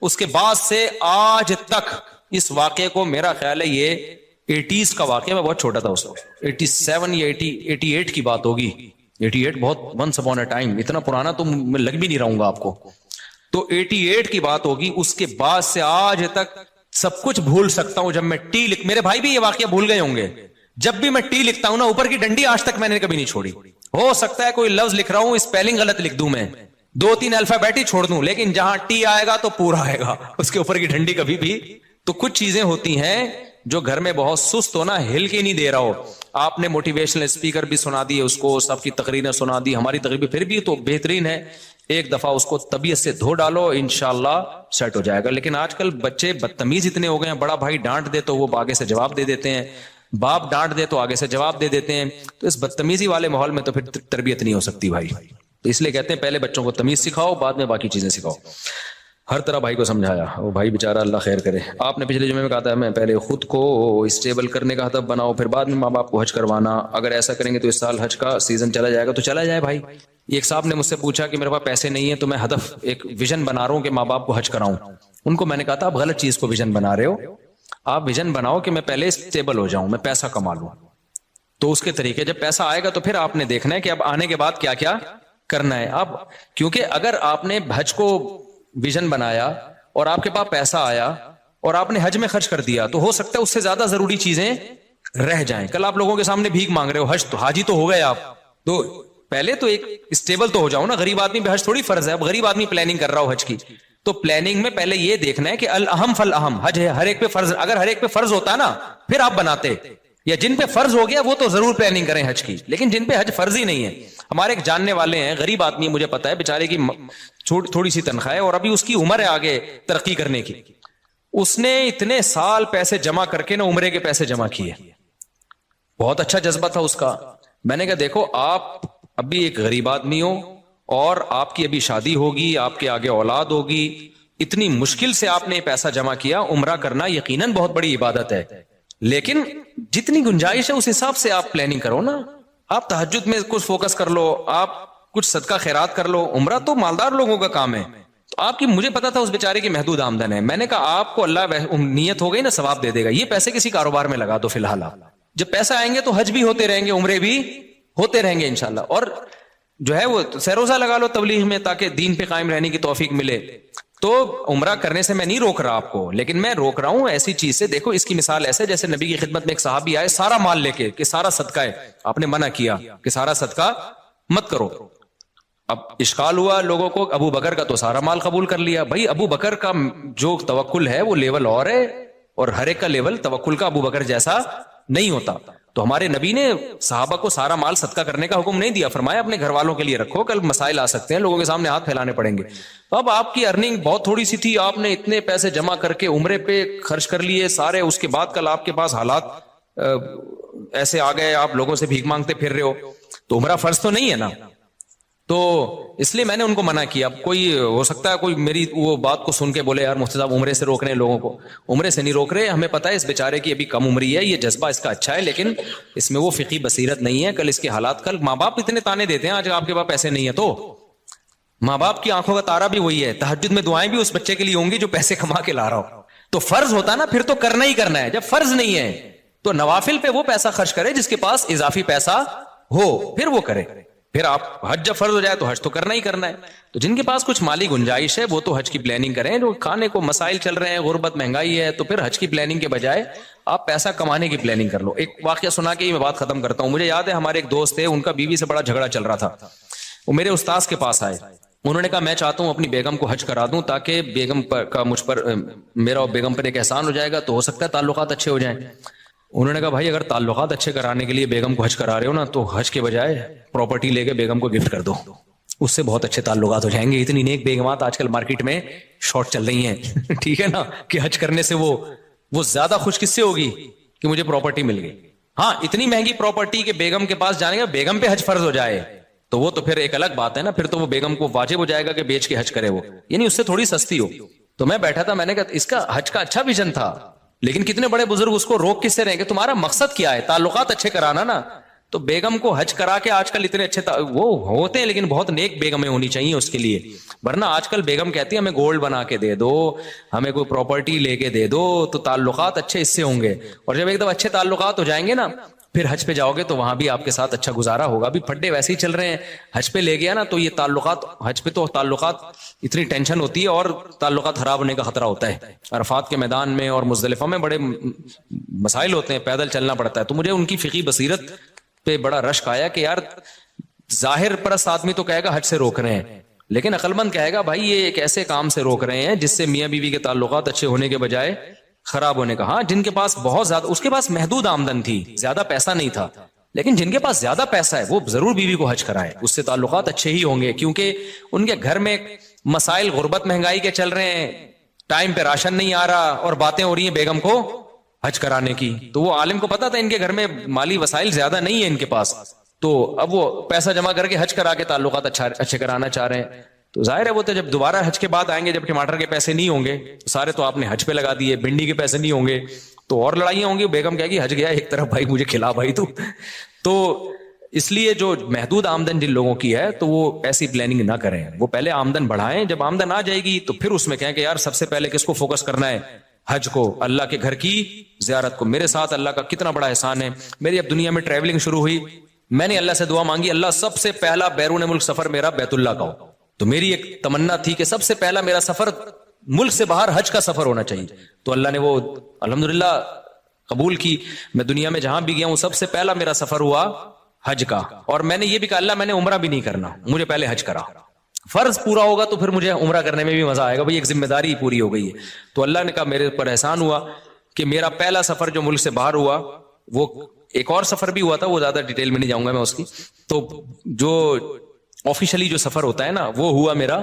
اس کے بعد سے آج تک اس واقعے کو, میرا خیال ہے یہ 80s کا واقعہ, میں بہت چھوٹا تھا اس وقت, 87 یا 88 کی بات ہوگی, 88 بہت ونس اپون اے ٹائم, اتنا پرانا تو میں لگ بھی نہیں رہوں گا آپ کو. تو 88 کی بات ہوگی. اس کے بعد سے آج تک سب کچھ بھول سکتا ہوں. جب میں ٹی میرے بھائی بھی یہ واقعہ بھول گئے ہوں گے, جب بھی میں ٹی لکھتا ہوں نا, اوپر کی ڈنڈی آج تک میں نے کبھی نہیں چھوڑی. ہو سکتا ہے کوئی لفظ لکھ رہا ہوں اسپیلنگ غلط لکھ دوں, میں 2-3 الفابیٹ ہی چھوڑ دوں, لیکن جہاں ٹی آئے گا تو پورا آئے گا, اس کے اوپر کی ڈنڈی کبھی بھی. تو کچھ چیزیں ہوتی ہیں جو گھر میں بہت سست ہونا, ہل کے نہیں دے رہا ہو. آپ نے موٹیویشنل اسپیکر بھی سنا دی, اس کو سب کی تقریریں سنا دی, ہماری تقریر پھر بھی تو بہترین ہے, ایک دفعہ اس کو طبیعت سے دھو ڈالو, انشاءاللہ سیٹ ہو جائے گا. لیکن آج کل بچے بدتمیز اتنے ہو گئے ہیں, بڑا بھائی ڈانٹ دے تو وہ آگے سے جواب دے دیتے ہیں, باپ ڈانٹ دے تو آگے سے جواب دے دیتے ہیں. تو اس بدتمیزی والے ماحول میں تو پھر تربیت نہیں ہو سکتی بھائی. تو اس لیے کہتے ہیں پہلے بچوں کو تمیز سکھاؤ, بعد میں باقی چیزیں سکھاؤ. ہر طرح بھائی کو سمجھایا, وہ بھائی بیچارہ اللہ خیر کرے. آپ نے پچھلے جمعے میں کہا تھا میں پہلے خود کو اسٹیبل کرنے کا ہدف بناؤ, پھر بعد میں ماں باپ کو حج کروانا. اگر ایسا کریں گے تو اس سال حج کا سیزن چلا جائے گا, تو چلا جائے بھائی. ایک صاحب نے مجھ سے پوچھا کہ میرے پاس پیسے نہیں ہیں, تو میں ہدف ایک ویژن بنا رہا ہوں کہ ماں باپ کو حج کراؤں. ان کو میں نے کہا تھا آپ غلط چیز کو ویژن بنا رہے ہو, آپ ویژن بناؤ کہ میں پہلے اسٹیبل ہو جاؤں, میں پیسہ کما لوں. تو اس کے طریقے, جب پیسہ آئے گا تو پھر آپ نے دیکھنا ہے کہ اب آنے کے بعد کیا کیا کرنا ہے. اب کیونکہ اگر آپ نے حج کو ویژن بنایا اور آپ کے پاس پیسہ آیا اور آپ نے حج میں خرچ کر دیا تو ہو سکتا ہے اس سے زیادہ ضروری چیزیں رہ جائیں. کل آپ لوگوں کے سامنے بھیک مانگ رہے ہو, حج تو حاجی تو ہو گئے آپ, تو پہلے تو ایک اسٹیبل تو ہو جاؤ نا. غریب آدمی پہ حج تھوڑی فرض ہے. اب غریب آدمی پلاننگ کر رہا ہو حج کی, تو پلاننگ میں پہلے یہ دیکھنا ہے کہ الاہم فالاہم, حج ہے ہر ایک پہ فرض. اگر ہر ایک پہ فرض ہوتا نا پھر آپ بناتے, یا جن پہ فرض ہو گیا وہ تو ضرور پلاننگ کریں حج کی, لیکن جن پہ حج فرض ہی نہیں ہے. ہمارے ایک جاننے والے ہیں, غریب آدمی, مجھے پتا ہے بیچارے کی تھوڑی سی تنخواہ ہے اور ابھی اس کی عمر ہے آگے ترقی کرنے کی. اس نے اتنے سال پیسے جمع کر کے نا عمرے کے پیسے جمع کیے, بہت اچھا جذبہ تھا اس کا. میں نے کہا دیکھو آپ ابھی ایک غریب آدمی ہو اور آپ کی ابھی شادی ہوگی, آپ کے آگے اولاد ہوگی, اتنی مشکل سے آپ نے پیسہ جمع کیا. عمرہ کرنا یقیناً بہت بڑی عبادت ہے, لیکن جتنی گنجائش ہے اس حساب سے آپ پلاننگ کرو نا. آپ تہجد میں کچھ فوکس کر لو, آپ کچھ صدقہ خیرات کر لو. عمرہ تو مالدار لوگوں کا کام ہے. تو آپ کی, مجھے پتا تھا اس بیچارے کی محدود آمدن ہے. میں نے کہا آپ کو اللہ نیت ہو گئی نا ثواب دے دے گا, یہ پیسے کسی کاروبار میں لگا دو فی الحال. آپ جب پیسہ آئیں گے تو حج بھی ہوتے رہیں گے, عمرے بھی ہوتے رہیں گے انشاءاللہ. اور جو ہے وہ سیروزہ لگا لو تبلیغ میں تاکہ دین پہ قائم رہنے کی توفیق ملے. تو عمرہ کرنے سے میں نہیں روک رہا آپ کو, لیکن میں روک رہا ہوں ایسی چیز سے. دیکھو اس کی مثال ایسے جیسے نبی کی خدمت میں ایک صحابی آئے سارا مال لے کے کہ سارا صدقہ ہے, آپ نے منع کیا کہ سارا صدقہ مت کرو. اب اشکال ہوا لوگوں کو, ابو بکر کا تو سارا مال قبول کر لیا. بھائی ابو بکر کا جو توکل ہے وہ لیول اور ہے, اور ہر ایک کا لیول توکل کا ابو بکر جیسا نہیں ہوتا. تو ہمارے نبی نے صحابہ کو سارا مال صدقہ کرنے کا حکم نہیں دیا, فرمایا اپنے گھر والوں کے لیے رکھو, کل مسائل آ سکتے ہیں, لوگوں کے سامنے ہاتھ پھیلانے پڑیں گے. تو اب آپ کی ارننگ بہت تھوڑی سی تھی, آپ نے اتنے پیسے جمع کر کے عمرے پہ خرچ کر لیے سارے. اس کے بعد کل آپ کے پاس حالات ایسے آ گئے, آپ لوگوں سے بھیک مانگتے پھر رہے ہو, تو عمرہ فرض تو نہیں ہے نا. تو اس لیے میں نے ان کو منع کیا. اب کوئی ہو سکتا ہے کوئی میری وہ بات کو سن کے بولے یار مفتی صاحب عمرے سے روک رہے ہیں لوگوں کو. عمرے سے نہیں روک رہے, ہمیں پتا ہے اس بیچارے کی ابھی کم عمری ہے, یہ جذبہ اس کا اچھا ہے, لیکن اس میں وہ فقہی بصیرت نہیں ہے. کل اس کے حالات, کل ماں باپ اتنے تانے دیتے ہیں, آج آپ کے پاس پیسے نہیں ہے تو ماں باپ کی آنکھوں کا تارا بھی وہی ہے. تہجد میں دعائیں بھی اس بچے کے لیے ہوں گی جو پیسے کما کے لا رہا ہو. تو فرض ہوتا نا پھر تو کرنا ہی کرنا ہے. جب فرض نہیں ہے تو نوافل پہ وہ پیسہ خرچ کرے جس کے پاس اضافی پیسہ ہو, پھر وہ کرے. پھر آپ حج جب فرض ہو جائے تو حج تو کرنا ہی کرنا ہے. تو جن کے پاس کچھ مالی گنجائش ہے وہ تو حج کی پلاننگ کریں. جو کھانے کو مسائل چل رہے ہیں, غربت مہنگائی ہے, تو پھر حج کی پلاننگ کے بجائے آپ پیسہ کمانے کی پلاننگ کر لو. ایک واقعہ سنا کے ہی میں بات ختم کرتا ہوں. مجھے یاد ہے ہمارے ایک دوست تھے, ان کا بیوی سے بڑا جھگڑا چل رہا تھا. وہ میرے استاذ کے پاس آئے, انہوں نے کہا میں چاہتا ہوں اپنی بیگم کو حج کرا دوں تاکہ بیگم کا مجھ پر, میرا اور بیگم پر ایک احسان ہو جائے گا, تو ہو سکتا ہے تعلقات اچھے ہو جائیں. انہوں نے کہا بھائی اگر تعلقات اچھے کرانے کے لیے بیگم کو حج کرا رہے ہو نا, تو حج کے بجائے پراپرٹی لے کے بیگم کو گفٹ کر دو, اس سے بہت اچھے تعلقات ہو جائیں گے. اتنی نیک بیگمات آج کل مارکیٹ میں شارٹ چل رہی ہیں ٹھیک ہے نا, کہ حج کرنے سے وہ زیادہ خوش کس سے ہوگی کہ مجھے پراپرٹی مل گئی. ہاں اتنی مہنگی پراپرٹی کہ بیگم کے پاس جانے گا, بیگم پہ حج فرض ہو جائے تو وہ تو پھر ایک الگ بات ہے نا. پھر تو وہ بیگم کو واجب ہو جائے گا کہ بیچ کے حج کرے وہ, یعنی اس سے تھوڑی سستی ہو. تو میں بیٹھا تھا, میں نے کہا اس کا حج کا اچھا ویژن تھا, لیکن کتنے بڑے بزرگ اس کو روک کس سے رہیں گے. تمہارا مقصد کیا ہے؟ تعلقات اچھے کرانا نا. تو بیگم کو حج کرا کے, آج کل اتنے اچھے وہ ہوتے ہیں لیکن بہت نیک بیگمیں ہونی چاہیے اس کے لیے. ورنہ آج کل بیگم کہتی ہے ہمیں گولڈ بنا کے دے دو, ہمیں کوئی پراپرٹی لے کے دے دو, تو تعلقات اچھے اس سے ہوں گے. اور جب ایک دم اچھے تعلقات ہو جائیں گے نا, پھر حج پہ جاؤ گے تو وہاں بھی آپ کے ساتھ اچھا گزارا ہوگا. بھی پھڈے ویسے ہی چل رہے ہیں, حج پہ لے گیا نا تو یہ تعلقات, حج پہ تو تعلقات اتنی ٹینشن ہوتی ہے اور تعلقات خراب ہونے کا خطرہ ہوتا ہے. عرفات کے میدان میں اور مزدلفہ میں بڑے مسائل ہوتے ہیں, پیدل چلنا پڑتا ہے. تو مجھے ان کی فقہی بصیرت پہ بڑا رشک آیا کہ یار ظاہر پرست آدمی تو کہے گا حج سے روک رہے ہیں, لیکن عقل مند کہے گا بھائی یہ ایک ایسے کام سے روک رہے ہیں جس سے میاں بیوی کے تعلقات اچھے ہونے کے بجائے خراب ہونے کا. ہاں جن کے پاس بہت زیادہ, اس کے پاس محدود آمدن تھی, زیادہ پیسہ نہیں تھا, لیکن جن کے پاس زیادہ پیسہ ہے وہ ضرور بیوی کو حج کرائے, اس سے تعلقات اچھے ہی ہوں گے. کیونکہ ان کے گھر میں مسائل غربت مہنگائی کے چل رہے ہیں, ٹائم پہ راشن نہیں آ رہا, اور باتیں ہو رہی ہیں بیگم کو حج کرانے کی. تو وہ عالم کو پتا تھا ان کے گھر میں مالی وسائل زیادہ نہیں ہے ان کے پاس, تو اب وہ پیسہ جمع کر کے حج کرا کے تعلقات اچھے کرانا چاہ رہے ہیں. تو ظاہر ہے وہ تو جب دوبارہ حج کے بعد آئیں گے, جب ٹماٹر کے پیسے نہیں ہوں گے, سارے تو آپ نے حج پہ لگا دیے, بھنڈی کے پیسے نہیں ہوں گے, تو اور لڑائیاں ہوں گی. بیگم کہے گی حج گیا ایک طرف, بھائی مجھے کھلا بھائی تو اس لیے جو محدود آمدن جن لوگوں کی ہے تو وہ ایسی پلاننگ نہ کریں, وہ پہلے آمدن بڑھائیں. جب آمدن آ جائے گی تو پھر اس میں کہیں کہ یار سب سے پہلے کس کو فوکس کرنا ہے؟ حج کو, اللہ کے گھر کی زیارت کو. میرے ساتھ اللہ کا کتنا بڑا احسان ہے. میری اب دنیا میں ٹریولنگ شروع ہوئی, میں نے اللہ سے دعا مانگی, اللہ سب سے پہلا بیرون ملک سفر میرا بیت اللہ کا ہو. تو میری ایک تمنا تھی کہ سب سے پہلا میرا سفر ملک سے باہر حج کا سفر ہونا چاہیے. تو اللہ نے وہ الحمدللہ قبول کی. میں دنیا میں جہاں بھی گیا ہوں سب سے پہلا میرا سفر ہوا حج کا, اور میں نے یہ بھی کہا اللہ میں نے عمرہ بھی نہیں کرنا, مجھے پہلے حج کرا. فرض پورا ہوگا تو پھر مجھے عمرہ کرنے میں بھی مزہ آئے گا, بھائی ایک ذمہ داری پوری ہو گئی ہے. تو اللہ نے کہا میرے پر احسان ہوا کہ میرا پہلا سفر جو ملک سے باہر ہوا, وہ ایک اور سفر بھی ہوا تھا, وہ زیادہ ڈیٹیل میں نہیں جاؤں گا میں اس کی. تو جو آفیشلی جو سفر ہوتا ہے نا وہ ہوا میرا,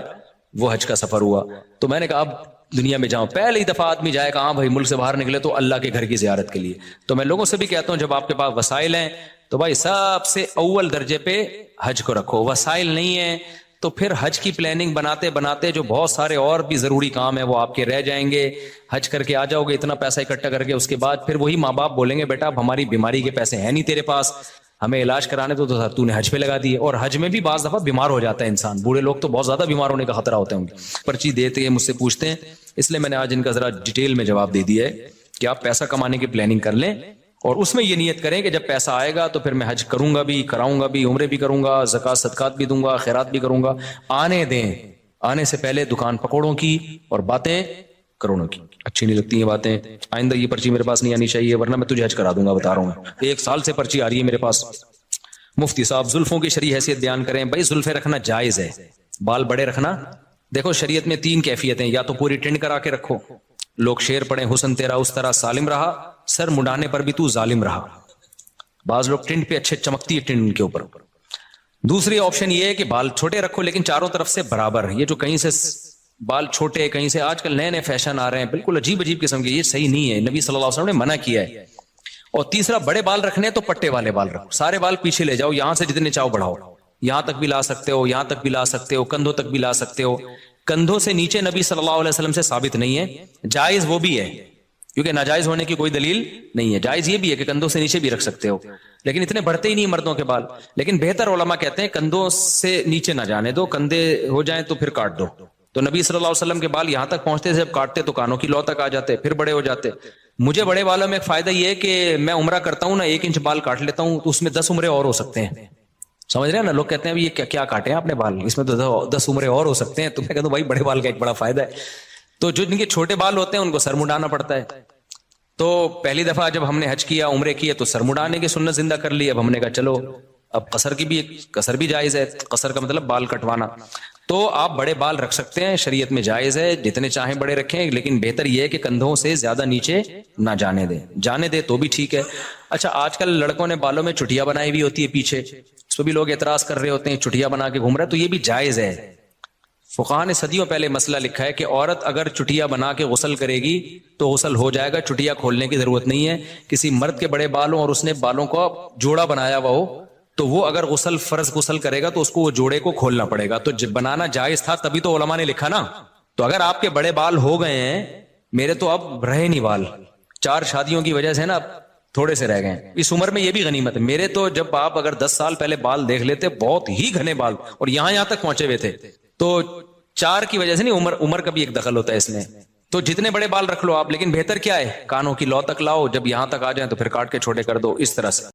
وہ حج کا سفر ہوا. تو میں نے کہا اب دنیا میں جاؤں, پہلی دفعہ آدمی جائے کہ ہاں بھائی ملک سے باہر نکلے تو اللہ کے گھر کی زیارت کے لیے. تو میں لوگوں سے بھی کہتا ہوں جب آپ کے پاس وسائل ہیں تو بھائی سب سے اول درجے پہ حج کو رکھو. وسائل نہیں ہیں تو پھر حج کی پلاننگ بناتے بناتے جو بہت سارے اور بھی ضروری کام ہیں وہ آپ کے رہ جائیں گے. حج کر کے آ جاؤ گے اتنا پیسہ اکٹھا کر کے, اس کے بعد پھر وہی ماں باپ بولیں گے بیٹا اب ہماری بیماری کے پیسے ہیں نہیں تیرے پاس, ہمیں علاج کرانے تو نے حج پہ لگا دیے. اور حج میں بھی بعض دفعہ بیمار ہو جاتا ہے انسان, بوڑھے لوگ تو بہت زیادہ بیمار ہونے کا خطرہ ہوتا ہے ان کی. پرچی دیتے ہیں مجھ سے پوچھتے ہیں, اس لیے میں نے آج ان کا ذرا ڈیٹیل میں جواب دے دیا ہے کہ آپ پیسہ کمانے کی پلاننگ کر لیں اور اس میں یہ نیت کریں کہ جب پیسہ آئے گا تو پھر میں حج کروں گا بھی, کراؤں گا بھی, عمرے بھی کروں گا, زکوٰۃ صدقات بھی دوں گا, خیرات بھی کروں گا. آنے دیں, آنے سے پہلے دکان پکوڑوں کی اور باتیں کروڑوں کی. اچھی نہیں لگتی یہ باتیں, آئندہ یہ پرچی میرے پاس نہیں آنی چاہیے ورنہ میں تجھے حج کرا دوں گا, بتا رہا ہوں. 1 سال سے پرچی آ رہی ہے میرے پاس. مفتی صاحب زلفوں کی شرعی حیثیت بیان کریں. بھائی زلفیں رکھنا جائز ہے, بال بڑے رکھنا, دیکھو شریعت میں 3 کیفیتیں, یا تو پوری ٹنڈ کرا کے رکھو, لوگ شعر پڑھیں حسن تیرا اس طرح سالم رہا, سر مڈانے پر بھی تو ظالم رہا. بعض لوگ ٹنڈ پہ اچھے چمکتی ہے ٹنڈ کے اوپر. دوسری آپشن یہ ہے کہ بال چھوٹے رکھو لیکن چاروں طرف سے برابر. یہ جو کہیں سے بال چھوٹے, کہیں سے آج کل نئے نئے فیشن آ رہے ہیں بالکل عجیب عجیب قسم کے, یہ صحیح نہیں ہے, نبی صلی اللہ علیہ وسلم نے منع کیا ہے. اور تیسرا بڑے بال رکھنے تو پٹے والے بال رکھو, سارے بال پیچھے لے جاؤ, یہاں سے جتنے چاہو بڑھاؤ, یہاں تک بھی لا سکتے ہو, یہاں تک بھی لا سکتے ہو, کندھوں تک بھی لا سکتے ہو. کندھوں سے نیچے نبی صلی اللہ علیہ وسلم سے ثابت نہیں ہے, جائز وہ بھی ہے کیونکہ ناجائز ہونے کی کوئی دلیل نہیں ہے. جائز یہ بھی ہے کہ کندھوں سے نیچے بھی رکھ سکتے ہو, لیکن اتنے بڑھتے ہی نہیں مردوں کے بال. لیکن بہتر علماء کہتے ہیں کندھوں سے نیچے نہ جانے دو, کندھے ہو جائیں تو پھر کاٹ دو. تو نبی صلی اللہ علیہ وسلم کے بال یہاں تک پہنچتے تھے, جب کاٹتے تو کانوں کی لو تک آ جاتے, پھر بڑے ہو جاتے. مجھے بڑے بالوں میں ایک فائدہ یہ ہے کہ میں عمرہ کرتا ہوں نا, 1 انچ بال کاٹ لیتا ہوں تو اس میں 10 عمریں اور ہو سکتے ہیں. سمجھ رہے ہیں نا, لوگ کہتے ہیں یہ کیا کاٹے ہیں آپ نے بال, اس میں تو 10 عمریں اور ہو سکتے ہیں. تو میں کہتا ہوں بھائی بڑے بال کا ایک بڑا فائدہ ہے. تو جو جن کے چھوٹے بال ہوتے ہیں ان کو سر مڈانا پڑتا ہے. تو پہلی دفعہ جب ہم نے حج کیا, عمرے کیے, تو سر مڈانے کی سنت زندہ کر لی. اب ہم نے کہا چلو اب قصر بھی جائز ہے. قصر کا مطلب بال کٹوانا. تو آپ بڑے بال رکھ سکتے ہیں, شریعت میں جائز ہے, جتنے چاہیں بڑے رکھیں, لیکن بہتر یہ ہے کہ کندھوں سے زیادہ نیچے نہ جانے دیں. جانے دے تو بھی ٹھیک ہے. اچھا آج کل لڑکوں نے بالوں میں چٹیاں بنائی ہوئی ہوتی ہے پیچھے, اس پہ بھی لوگ اعتراض کر رہے ہوتے ہیں چٹیاں بنا کے گھوم رہے, تو یہ بھی جائز ہے. فقہاء نے صدیوں پہلے مسئلہ لکھا ہے کہ عورت اگر چٹیا بنا کے غسل کرے گی تو غسل ہو جائے گا, چٹیا کھولنے کی ضرورت نہیں ہے. کسی مرد کے بڑے بال ہوں اور اس نے بالوں کو جوڑا بنایا ہوا ہو تو وہ اگر فرض غسل کرے گا تو اس کو وہ جوڑے کو کھولنا پڑے گا. تو بنانا جائز تھا تبھی تو علماء نے لکھا نا. تو اگر آپ کے بڑے بال ہو گئے ہیں, میرے تو اب رہے نہیں بال, 4 شادیوں کی وجہ سے نا تھوڑے سے رہ گئے. اس عمر میں یہ بھی غنیمت ہے. میرے تو جب آپ اگر 10 سال پہلے بال دیکھ لیتے بہت ہی گھنے بال اور یہاں تک پہنچے ہوئے تھے. تو 4 کی وجہ سے نہیں, عمر کا بھی ایک دخل ہوتا ہے اس میں. تو جتنے بڑے بال رکھ لو آپ, لیکن بہتر کیا ہے کانوں کی لو تک لاؤ, جب یہاں تک آ جائیں تو پھر کاٹ کے چھوٹے کر دو, اس طرح سے.